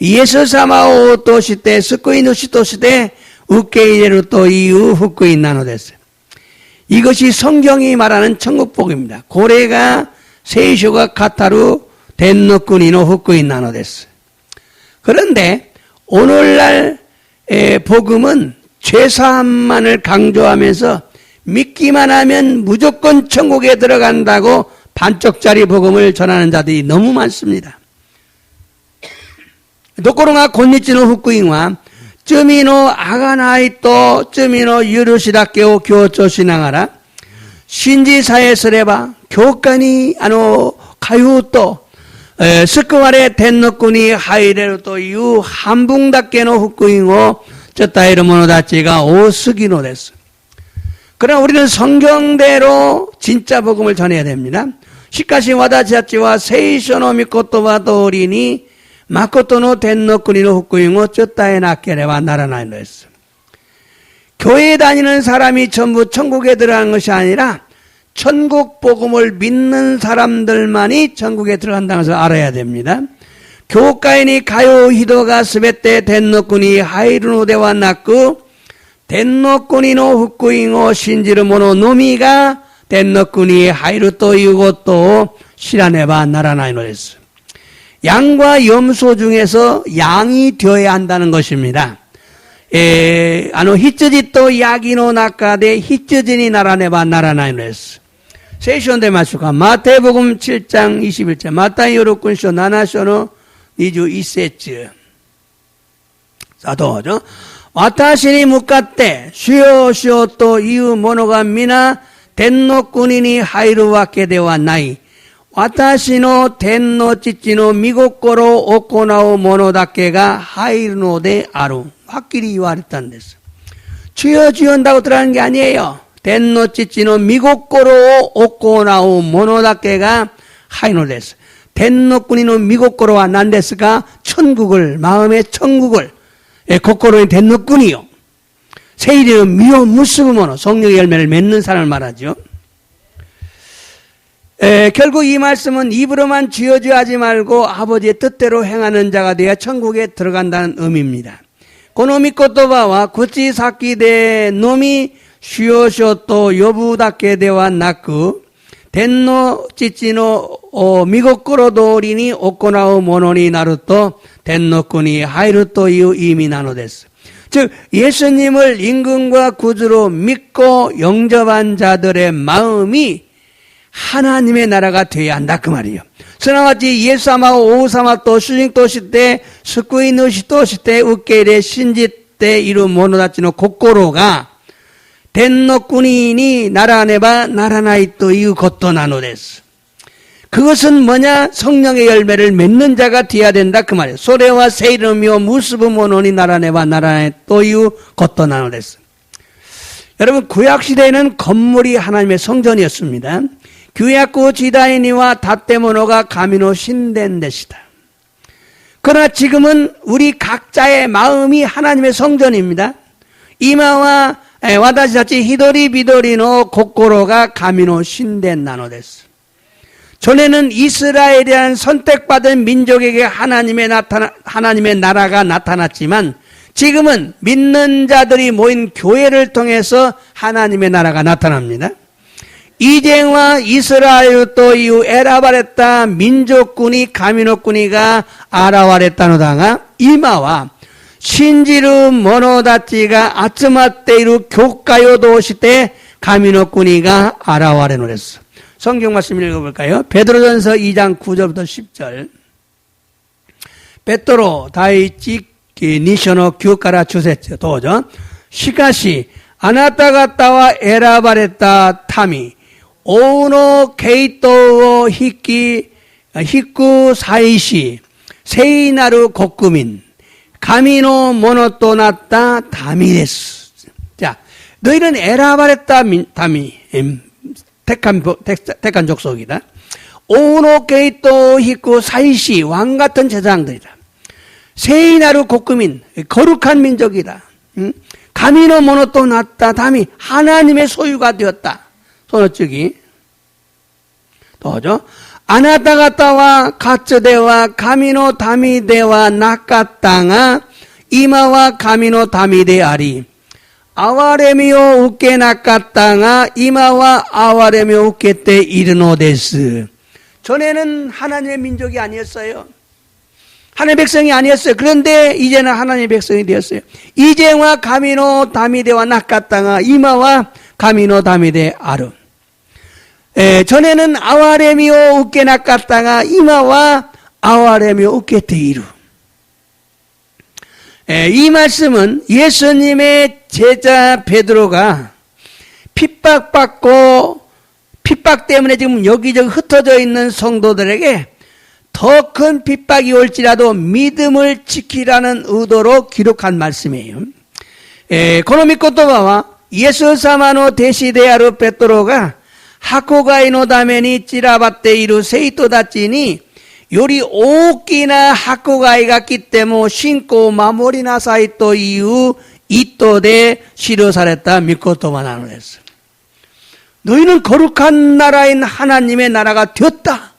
예수사마오 도시대 스쿠이누시 도시대 우케이레루 또 이후 후쿠인 나노됐어요. 이것이 성경이 말하는 천국복입니다. 고래가 세이쇼가 카타루 덴노쿠니노 후쿠인 나노됐어요. 그런데 오늘날 복음은 죄사함만을 강조하면서 믿기만 하면 무조건 천국에 들어간다고 반쪽짜리 복음을 전하는 자들이 너무 많습니다. 도코로가 곤니치노 후쿠인와 쯔미노 아가나이또 쯔미노 유르시다케오 교조시나가라 신지사에서레바 교관이 가유또 스크와레 덴노쿠니 하이레로 또 유 한붕다케노 후쿠인고 저따이로 모노다치가 오스기노 됐어. 그러나 우리는 성경대로 진짜 복음을 전해야 됩니다. 시카시 와다치아치와 세이쇼노 미코토와 도리니 마코토노 덴노쿠니노 후쿠잉오 쩌따에 나케레와 나라나이노 했어. 교회에 다니는 사람이 전부 천국에 들어가는 것이 아니라 천국 복음을 믿는 사람들만이 천국에 들어간다는 것을 알아야 됩니다. 교가인이 가요 히도가 스베테 덴노쿠니 하이루노데와 나쿠 덴노쿠니노 후쿠잉오 신지르모노 노미가 덴노쿠니 하이루토 이것도 시라네바 나라나이노 했어. 양과 염소 중에서 양이 되어야 한다는 것입니다. 히츠지또 야기노 나카데 히츠진이 나라네바 나라나이노 했어. 세이션데 마슈가 마태복음 7장 21절 마타이 요로군쇼 나나쇼노 니주 이세츠 사도죠. 와타시니 묵가때 슈요 슈요 또 이유 모노가 미나 덴노쿠니니 하이루와케 데와 나이 와타시노 덴노 찌찌노 미고코로 오코나오 모노다케가 하이루노데 아루 확실히 이와랬다는 데서 주여 주여 한다고 들어가는 게 아니에요. 덴노 찌찌노 미고코로 오코나오 모노다케가 하이노데스 덴노쿠니노 미고코로와 난데스가 천국을 마음의 천국을 고코로의 덴노쿠니요 세이리는 미오 무스구모노 성령의 열매를 맺는 사람을 말하죠. 결국 이 말씀은 입으로만 주여 주여 하지 말고 아버지의 뜻대로 행하는 자가 되어 천국에 들어간다는 의미입니다. この御言葉は口先でのみしようしようと呼ぶだけではなく、天の父の御心通りに行うものになると天の国に入るという意味なのです。즉 예수님을 임금과 구주로 믿고 영접한 자들의 마음이 하나님의 나라가 되어야 한다 그 말이에요. すなわちイエス様を王様と主人として救い主として受け入れ信じている者たちの心が天の国にならねばならないということなのです。 그것은 뭐냐? 성령의 열매를 맺는 자가 되어야 된다 그 말이에요. 소래와 새 이름이요 무수부 모노니 나라네바 나라네 또いうことなのです. 여러분 구약시대에는 건물이 하나님의 성전이었습니다. 규약구 지다이니와 다떼모노가 가미노 신된 데시다. 그러나 지금은 우리 각자의 마음이 하나님의 성전입니다. 이마와 와다시다치 히도리 비도리노 고코로가 가미노 신된 나노데스. 전에는 이스라엘이라는 선택받은 민족에게 하나님의 나라가 나타났지만 지금은 믿는 자들이 모인 교회를 통해서 하나님의 나라가 나타납니다. 이제와 이스라엘 또 이후 에라바레타 민족군이 가미노군이가 아라와레타노다가 이마와 신지루 모노다치가 아츠마테이루 교가요 도시때 가미노군이가 아라와레노랬어. 성경 말씀 읽어볼까요? 베드로전서 2장 9절부터 10절. 베드로 다이치 니셔노 교가라 주세츠 도저. 시카시 아나타가타와 에라바레타 타미 오노 케이토 히쿠 사이시 세이나루 고쿠민 가미노 모노토 나타 다미데스. 자, 너희는 에라바레타 다미 택한 족속이다. 오노 케이토 히쿠 사이시 왕 같은 제사장들이다. 세이나루 고쿠민 거룩한 민족이다. 가미노 모노토 나타 다미 하나님의 소유가 되었다. 손어치기. 또죠. 아나타가타와 가츠데와 가미노 다미데와 나카땅아 이마와 가미노 다미데 아리 아와레미오 우케 나카땅아 이마와 아와레미오 우케테 이르노데스. 전에는 하나님의 민족이 아니었어요. 하나님의 백성이 아니었어요. 그런데 이제는 하나님의 백성이 되었어요. 이제와 가미노 다미데와 나카땅아 이마와 가미노 다미데 아르. 전에는 아와레미오 우케 나카땅아 이마와 아와레미오 우케테 이르. 이 말씀은 예수님의 제자 베드로가 핍박 때문에 지금 여기저기 흩어져 있는 성도들에게 더 큰 핍박이 올지라도 믿음을 지키라는 의도로 기록한 말씀이에요. この御言葉はイエス様の弟子であるペトロが迫害のために散らばっている生徒たちにより大きな迫害が来ても信仰を守りなさいという意図で記された御言葉なのです. 너희는 거룩한 나라인 하나님의 나라가 되었다.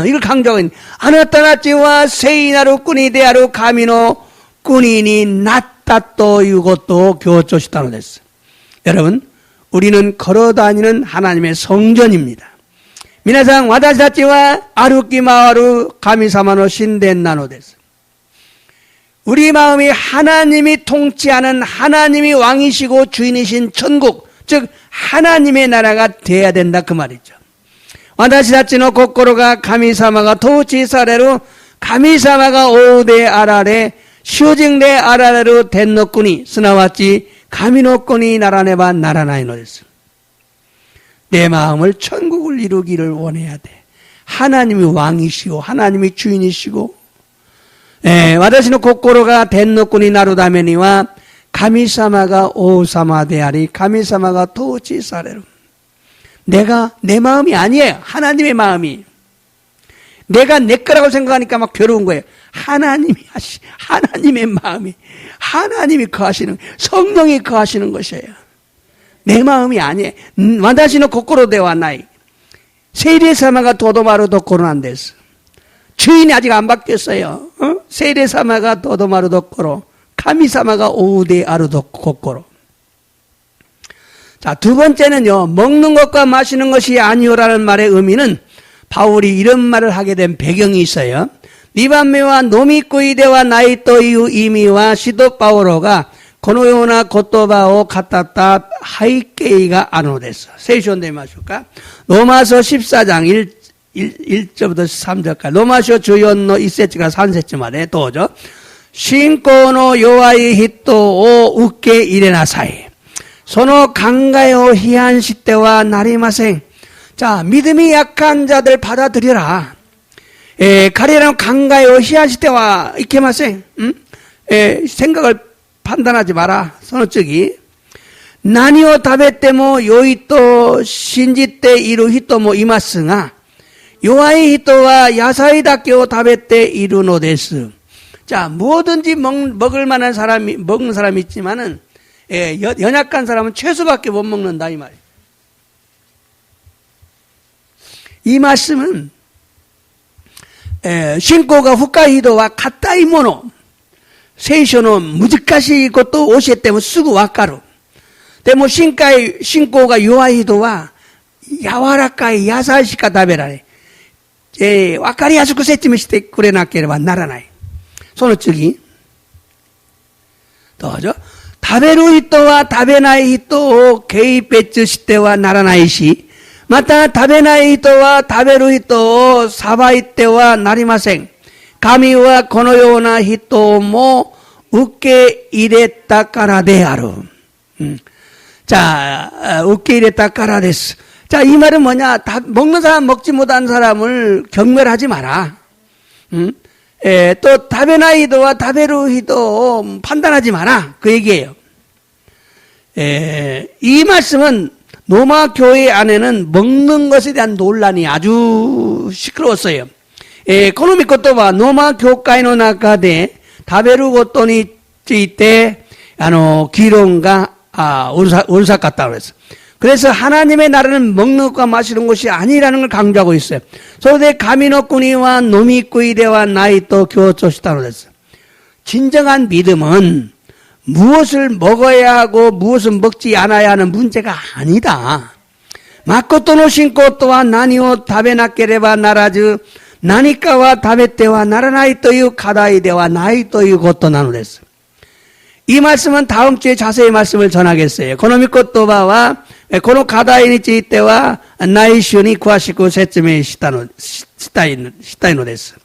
이걸 강조하고 있는. 아나타나치와 세이나루 군이 되아루 가미노 군인이 낫다 또 이것도 교조시다노 됐어. 여러분, 우리는 걸어다니는 하나님의 성전입니다. 미나상 와다시다치와 아루키마와루 가미사마노 신덴나노 됐어. 우리 마음이 하나님이 통치하는 하나님이 왕이시고 주인이신 천국, 즉 하나님의 나라가 돼야 된다 그 말이죠. 와다시다치노 고코로가 가미사마가 토치사레루 가미사마가 오데 아라레 슈징데 아라레루 덴노꾸니 스나와치 가미노꾸니 나라네바 나라나이노 됐어. 내 마음을 천국을 이루기를 원해야 돼. 하나님이 왕이시고 하나님이 주인이시고 와다시노 고코로가 덴노꾸니 나루다메니와 가미사마가 오사마데아리 가미사마가 토치사레루. 내 마음이 아니에요. 하나님의 마음이. 내가 내 거라고 생각하니까 막 괴로운 거예요. 하나님의 마음이, 하나님이 거하시는, 성령이 거하시는 것이에요. 내 마음이 아니에요. 와다시노 고코로 데와 나이. 세이레사마가 도도마루 도코로 안 됐어. 주인이 아직 안 바뀌었어요. 세이레사마가 도도마루 도코로. 카미사마가 오우데 아르도 코코로. 자, 두 번째는요, 먹는 것과 마시는 것이 아니오라는 말의 의미는 바울이 이런 말을 하게 된 배경이 있어요. 니반메와 노미꾸이데와 나이토이우 이미와 시도 바오로가 고노요나 고토바오 카타타 하이케이가 아노데스. 세이션데 마실까? 로마서 14장 1절부터 3절까지. 로마서 주연노 1세치가 3세치 말에 또죠. 신고노 요아이 히토 오 우케 이레나사이. 소노 강가요 희한 시대와 나리마생. 자, 믿음이 약한 자들 받아들여라. 가리라는 강가요 희한 시대와 이케마생. 생각을 판단하지 마라. 선어적이. 나니오 다베테모 요이토 신지때 이루 히토모 이마스가 요아이 히토와 야사이다케오 다베테 이루노데스. 자, 뭐든지 먹을 만한 사람이, 먹는 사람이 있지만은, 연약한 사람은 채소밖에 못 먹는다, 이 말이에요. 이 말씀은, 신고가 후카히도와 카타이모노, 세이쇼는 무지까시 것도 오시에 때문에 쓰고 와까루. 때문에 신고가 요아히도와 야와라카이 야사시카 다베라네. 와까리 야수쿠 세치메 시테 쿠레나케레바 나라나이. 손어쩌기. 또죠. 다베루 히토와 다베나이 히토 게이베츠 시테와 나라나이시. 마타 다베나이 히토와 다베루 히토 사바이 때와 나리마생. 가미와 고노요나 히토모 우케 이레타 까라데아루. 자, 우케 이레타 까라데스. 자, 이 말은 뭐냐? 먹는 사람 먹지 못한 사람을 경멸하지 마라. 또 다베나이도와 다베루히도 판단하지 마라. 그 얘기예요. 이 말씀은 로마 교회 안에는 먹는 것에 대한 논란이 아주 시끄러웠어요. この御言葉はローマ教会の中で食べることについて議論がうるさかったのです。 그래서 하나님의 나라는 먹는 것과 마시는 것이 아니라는 걸 강조하고 있어요. 소대 가미노꾸니와 노미꾸이데와 나이토 교조시다로 됐어요. 진정한 믿음은 무엇을 먹어야 하고 무엇을 먹지 않아야 하는 문제가 아니다. 마코토노 신코토와 나니오 다베나케레바 나라즈 나니까와 다베테와 나라나이토유 카다이데와 나이토유 고토 나누됐어요. 이 말씀은 다음 주에 자세히 말씀을 전하겠어요. 고노미코토바와 고노 가다이니 찌이때와 나이슈니 구하시고 세쯤에 시타이노 됐어.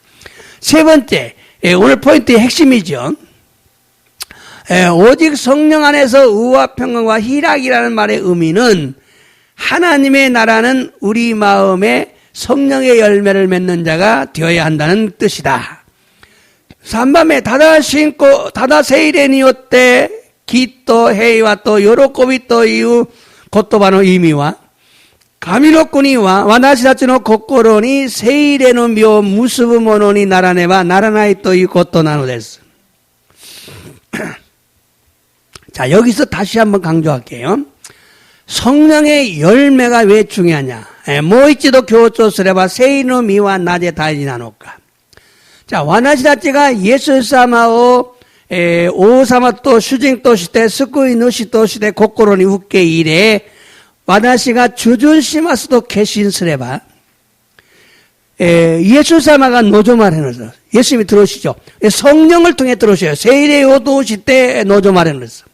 세 번째, 오늘 포인트의 핵심이죠. 오직 성령 안에서 의와 평강과 희락이라는 말의 의미는 하나님의 나라는 우리 마음에 성령의 열매를 맺는 자가 되어야 한다는 뜻이다. 3番目、ただ信仰、ただ聖霊によって、きっと平和と喜びという言葉の意味は、神の国は私たちの心に聖霊の実を結ぶものにならねばならないということなのです。자, 여기서 다시 한번 강조할게요. 성령의 열매가 왜 중요하냐? もう一度強調すれば、聖霊の実はなぜ大事なのか。 자, 私たちがイエス様を王様と主人として救い主として心に受け入れ、私が주준しますと決心すれば、예수사마가 노조말하는 것을 예수님이 들어오시죠. 성령을 통해 들어오셔요. 세례 요도오실 때 노조말하는 것을.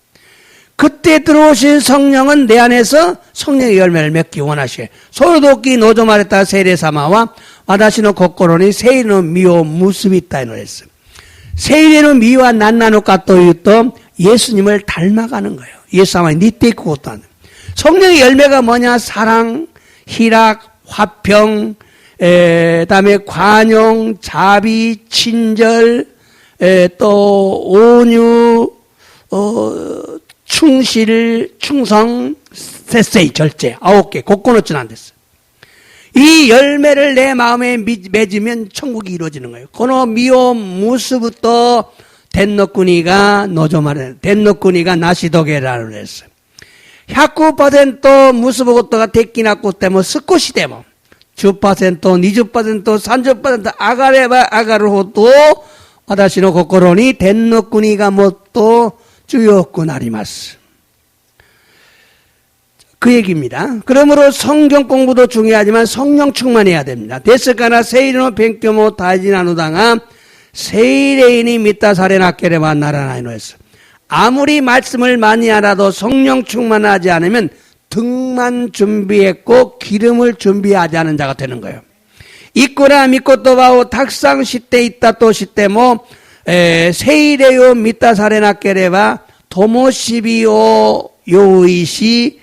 그때 들어오신 성령은 내 안에서 성령의 열매를 맺기 원하셔요. 소도끼 노조말했다 세례사마와 와다시노 코코로니 세이노 미오 무스비타 이노랬어요. 세이노 미와 난나노카 또 유또 예수님을 닮아가는 거예요. 예수사마의 니테이크 것도 안 돼요. 성령의 열매가 뭐냐? 사랑, 희락, 화평, 다음에 관용, 자비, 친절, 또 온유, 충실, 충성, 세세이, 절제, 9개, 고코노츠는 안 됐어요. 이 열매를 내 마음에 맺으면 천국이 이루어지는 거예요. 고노 미오 무스부터 덴노쿠니가 노조마레, 덴노쿠니가 나시도게라를 했어요. 100% 結ぶことができなくても少しでも 10%、20%、30% 上がれば上がるほど私の心に天の国がもっと強くなります。 그 얘기입니다. 그러므로 성경 공부도 중요하지만 성령 충만해야 됩니다. ですから聖霊の勉強も大事なのだが聖霊に満たされなければならないのです. 아무리 말씀을 많이 알아도 성령 충만하지 않으면 등만 준비했고 기름을 준비하지 않은 자가 되는 거예요. いくら御言葉をたくさん知っていったとしても聖霊を満たされなければ灯火を用意し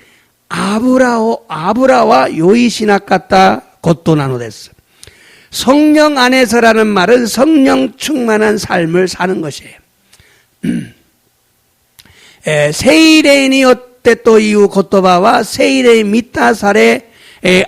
油は用意しなかったことなのです. 성령 안에서라는 말은 성령 충만한 삶을 사는 것이에요. 聖霊によってという言葉は聖霊に満たされ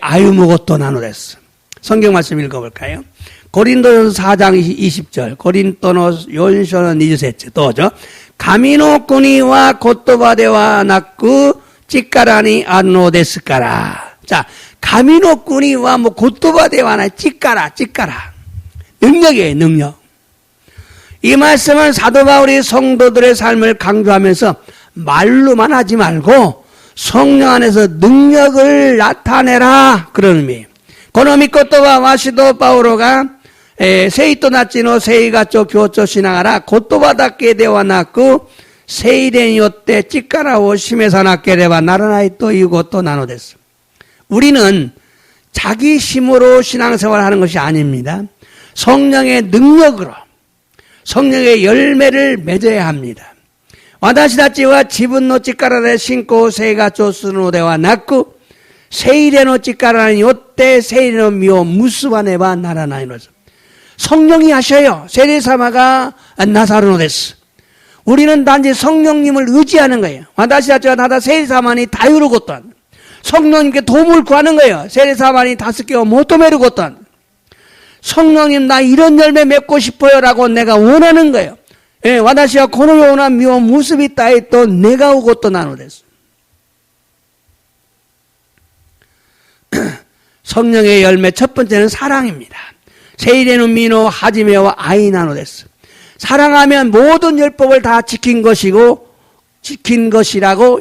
歩むことなのです. 성경 말씀 읽어볼까요? 고린도전서 4장 20절, 고린도노 요인서는 20節, 또죠. 神の国は言葉ではなく力にあるのですから. 자, 神の国はもう言葉ではない力. 능력이에요, 능력. 이 말씀은 사도 바울이 성도들의 삶을 강조하면서 말로만 하지 말고 성령 안에서 능력을 나타내라 그런 의미예요. この御言葉は使徒パウロが聖となちの聖活を強調しながら言葉だけではなく聖霊によって力を示さなければならないということなのです. 우리는 자기 힘으로 신앙생활을 하는 것이 아닙니다. 성령의 능력으로 성령의 열매를 맺어야 합니다. 私たちは自分の力で信仰生活をするのではなく聖霊の力によって聖霊の実を結ばねばならないのです. 성령이 하셔요. 세례사마가 나사르노です. 우리는 단지 성령님을 의지하는 거예요. 私たちはただ聖霊様に頼ること. 성령님께 도움을 구하는 거예요. 세례사마니 다스게求めること. 성령님 나 이런 열매 맺고 싶어요 라고 내가 원하는 거예요. 예, 私はこのような実を結びたいと願うことなのです. 성령의 열매 첫 번째는 사랑입니다. 세이레는 미노 하지메와 아이나노です. 사랑하면 모든 율법을 다 지킨 것이라고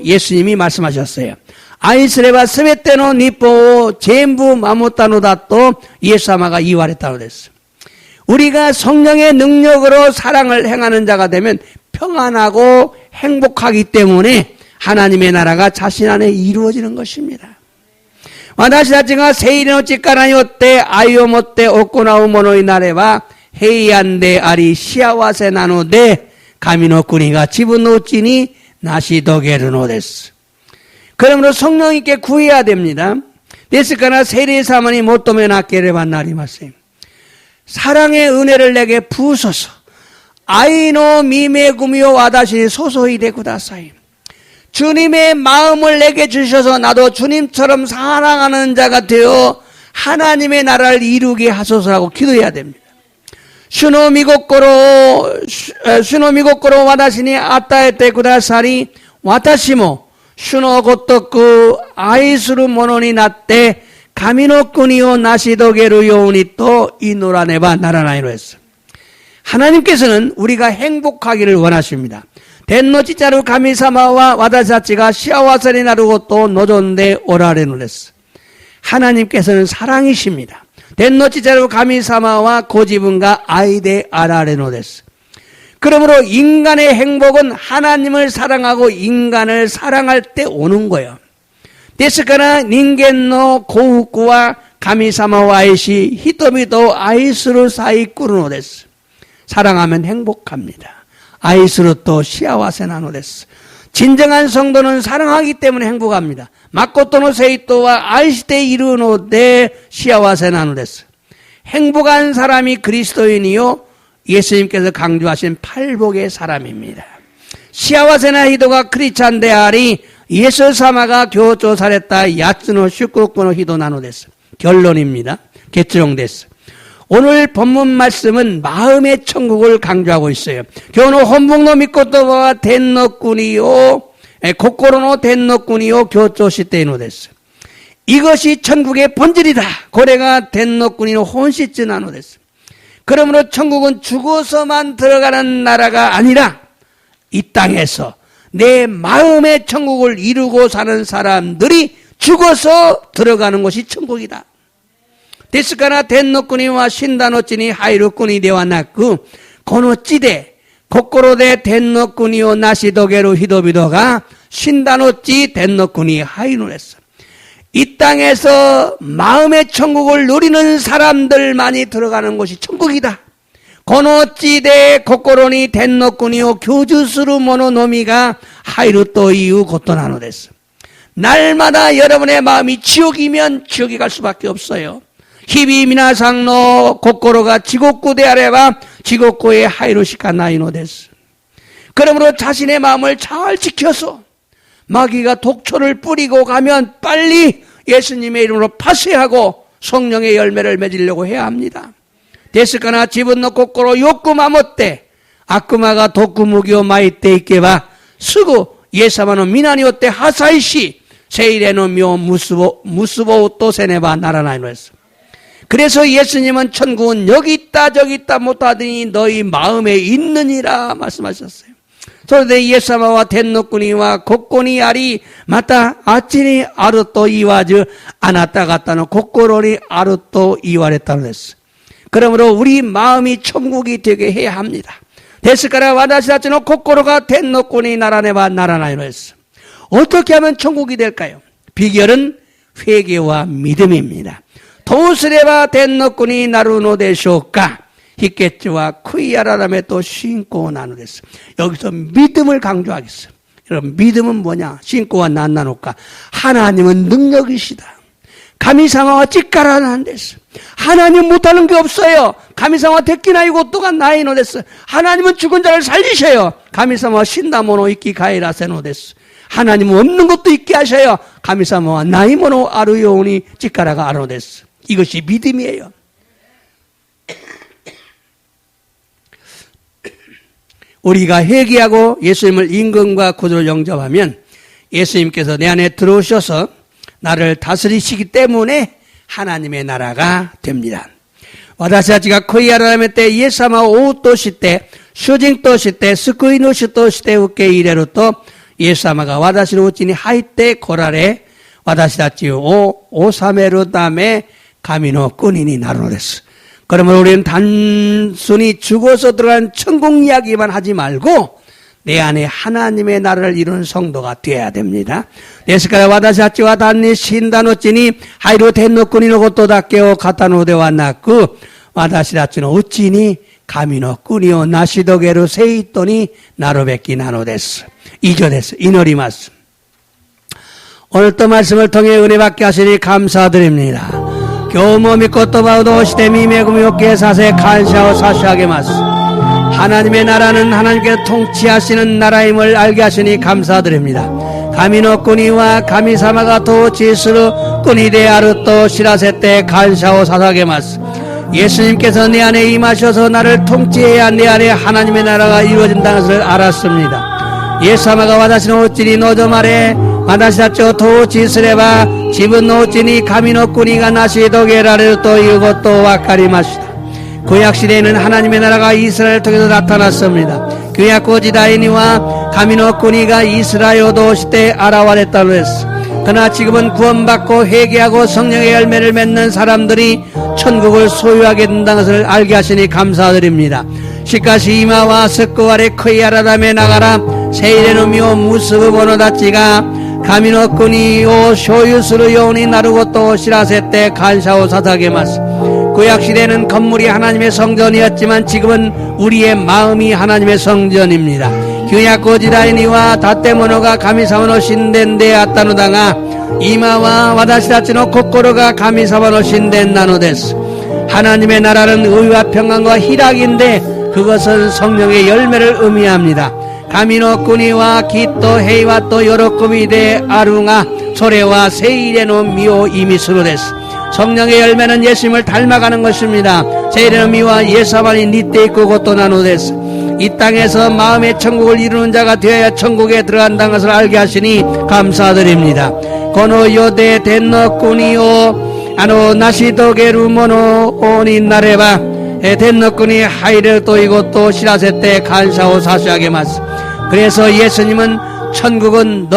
예수님이 말씀하셨어요. 愛すればすべての律法を全部守ったのだと예수様が言われたのです. 우리가 성령의 능력으로 사랑을 행하는 자가 되면 평안하고 행복하기 때문에 하나님의 나라가 자신 안에 이루어지는 것입니다. 私たちが聖霊の力によって愛を持って行うものになれば平安であり幸せなので神の国が自分のうちに成し遂げるのです. 그러므로 성령님께 구해야 됩니다. ですから聖霊様に求めなければなりません. 사랑의 은혜를 내게 부으소서. 아이노 미메구미오 와다시 소소이데 쿠다사이. 주님의 마음을 내게 주셔서 나도 주님처럼 사랑하는 자가 되어 하나님의 나라를 이루게 하소서라고 기도해야 됩니다. 슈노미고코로 와다시니 아따에테 쿠다사리 와타시모 슈노고토쿠 아이스루 모노니 나tte 가미노 꾸니오 나시도게루 요우니 또 이노라네바 나라나이로 했어. 하나님께서는 우리가 행복하기를 원하십니다. 덴노치자루 가미사마와 와다자치가 시아와사리 나르고 또 노존데 오라레노 했어. 하나님께서는 사랑이십니다. 덴노치자루 가미사마와 고지분과 아이데 아라레노 했어. 그러므로 인간의 행복은 하나님을 사랑하고 인간을 사랑할 때 오는 거예요. ですから人間の幸福は神様を愛し人々を愛するサイクルのです. 사랑하면 행복합니다. 愛すると幸せなのです. 진정한 성도는 사랑하기 때문에 행복합니다. 誠の生徒は愛しているので幸せなのです. 행복한 사람이 그리스도인이요 예수님께서 강조하신 팔복의 사람입니다. 幸せな人がクリスチャンでありイエス様が強調された8つの祝福の日となのです. 결론입니다.結論です. 오늘 본문 말씀은 마음의 천국을 강조하고 있어요. 今日の本文の御言葉は天の国を心の天の国を強調しているのです. 이것이 천국의 본질이다. これが天の国の本質なのです. 그러므로 천국은 죽어서만 들어가는 나라가 아니라 이 땅에서 내 마음의 천국을 이루고 사는 사람들이 죽어서 들어가는 것이 천국이다. 데스카나 덴노꾸니와 신다노치니 하이루꾸니 데와 나쿠 고노찌데 고코로데 덴노꾸니오 나시도게루 히도비도가 신다노치 덴노꾸니 하이루랬어. 이 땅에서 마음의 천국을 누리는 사람들만이 들어가는 곳이 천국이다. 고노찌데 고코로니 덴노꾸니오 교주스루 모노노미가 하이루또 이유 고토나노 됐어. 날마다 여러분의 마음이 지옥이면 지옥에 갈 수밖에 없어요. 히비 미나상노 고코로가 지옥구대 아래와 지옥구의 하이루시카 나이노 됐어. 그러므로 자신의 마음을 잘 지켜서 마귀가 독초를 뿌리고 가면 빨리 예수님의 이름으로 파쇄하고 성령의 열매를 맺으려고 해야 합니다. 데스카나 지분노 고코로 욕구마 못대 아쿠마가 독구무기오 마이때 있게바 쓰고 예사마노 미나니오때 하사이시 세이레노 묘 무스보 또 세네바 나라나이노 했어. 그래서 예수님은 천국은 여기 있다 저기 있다 못하더니 너희 마음에 있느니라 말씀하셨어요. 그런데 예사마와 덴노꾸니와 고꼬니 아리 마타 아치니 아르또 이와즈 아나타 가타노 고꼬로니 아르또 이와레타노 했어. 그러므로 우리 마음이 천국이 되게 해야 합니다. 데스카라 와다시다치노 고꼬로가 덴노꾸니 나라네바 나라나이노 했어. 어떻게 하면 천국이 될까요? 비결은 회개와 믿음입니다. 도스레바 덴노꾸니 나루노 데쇼까 히케츠와 쿠이야라람에 또 신고 나누겠어. 여기서 믿음을 강조하겠어. 여러분 믿음은 뭐냐? 신고와 난나노까 하나님은 능력이시다. 가미사마와 찌까라는 데서 하나님 못하는 게 없어요. 가미사마 데키나 이고또가 나이노 데스. 하나님은 죽은 자를 살리셔요. 가미사마와 신다모노 이끼 가이라세노 데스. 하나님은 없는 것도 있게 하셔요. 가미사마와 나이모노 아루요오니 찌까라가 아노 데스. 이것이 믿음이에요. 우리가 회개하고 예수님을 임금과 구주로 영접하면 예수님께서 내 안에 들어오셔서 나를 다스리시기 때문에 하나님의 나라가 됩니다. 와다시아치가 코이아라메 때 예사마 오우토시 때 슈징토시 때 스쿠이노시토시 때 우케 이래로 또 예사마가 와다시로 우치니 하이 때 고라레 와다시다치 오사메루 다음에 가미노 꾸니니 나로레스. 그러면 우리는 단순히 죽어서 들어간 천국 이야기만 하지 말고 내 안에 하나님의 나라를 이루는 성도가 되어야 됩니다. 데스카라 와다시아치와 단니 신다노치니 하이로 덴노꾸니노 고토다케오 카타노데와 나쿠 와다시라치노 우치니 가미노 꾸니오 나시도게루 세이토니 나로베키 나노데스. 2절에서 이노리마스. 오늘 또 말씀을 통해 은혜받게 하시니 감사드립니다. 교모 믿고 또 바우도 시대미 메구미오케 사세 간샤오 사시하게 마스. 하나님의 나라는 하나님께서 통치하시는 나라임을 알게 하시니 감사드립니다. 가미노 꾸니와 가미사마가 도치스루 꾸니데 아르토 시라세테 간샤오 사사게 마스. 예수님께서 내 안에 임하셔서 나를 통치해야 내 안에 하나님의 나라가 이루어진다는 것을 알았습니다. 예사마가 와다시노 우찌니 노조말에 와다시다초 도치스레바 집은 노찌니 가미노 꾸니가 나시도게라를 또 이것도 와카리마시다. 구약시대에는 하나님의 나라가 이스라엘을 통해서 나타났습니다. 규약고지다이니와 가미노 꾸니가 이스라엘도 시대 알아와랬다고 했어. 그러나 지금은 구원받고 회개하고 성령의 열매를 맺는 사람들이 천국을 소유하게 된다는 것을 알게 하시니 감사드립니다. 시카시 이마와 스쿠와레 커이아라담에 나가라 세이레노미오 무스브 보노다치가 가미노 꾸니 오 쇼유스루 요니 나루고또 시라세때 간샤오 사사게마스. 구약시대는 건물이 하나님의 성전이었지만 지금은 우리의 마음이 하나님의 성전입니다. 규약고지다이니와 다떼모노가 가미사모노 신덴데 아따노다가 이마와 와다시다치노 코코로가 가미사모노 신덴 나노데스. 하나님의 나라는 의와 평안과 희락인데 그것은 성령의 열매를 의미합니다. 가미노 꾸니와 기토 헤이와 또 요로코미데 아룽아 소레와 세이레노 미오 이미스루데스. 성령의 열매는 예수님을 닮아가는 것입니다. 세이레노 미와 예사만이 니테이쿠 고토나노데스. 이 땅에서 마음의 천국을 이루는 자가 되어야 천국에 들어간다는 것을 알게 하시니 감사드립니다. 고노 요데 덴노 꾸니오 아노 나시도게루모노 오니 나레바 天の国 하이를 또 이것도 시라세 때 간사오 사수하게 마스. 그래서 예수님은 천국은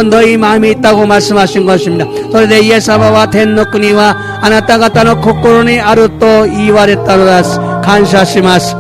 너희 마음에 있다고 말씀하신 것입니다. 그런데 예사바와 텐노쿠니와 아나타가타노 코코로니 아루토 이와레타로다스 간사시마스.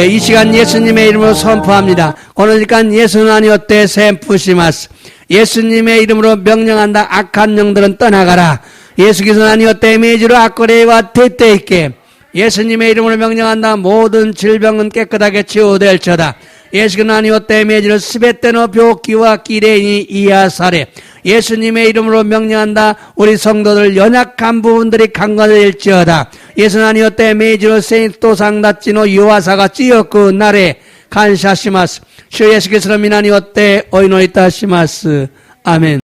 이 시간 예수님의 이름으로 선포합니다. 그러니까 예수는 아니었대 샘푸시마스. 예수님의 이름으로 명령한다. 악한 영들은 떠나가라. 예수께서는 아니었대 메지로 악거래와 대때있게. 예수님의 이름으로 명령한다. 모든 질병은 깨끗하게 치유될지어다. 예수께서는 아니었대 메지로 스베테노 묘기와 기레인이 이하사래. 예수님의 이름으로 명령한다. 우리 성도들 연약한 부분들이 강건해질지어다. 예수는 아니었대 메지로 세인토 상다치노 요하사가 찌었고 나래 간샤시마스. 주 예수께서는 미나니었대 오이노이타시마스. 아멘.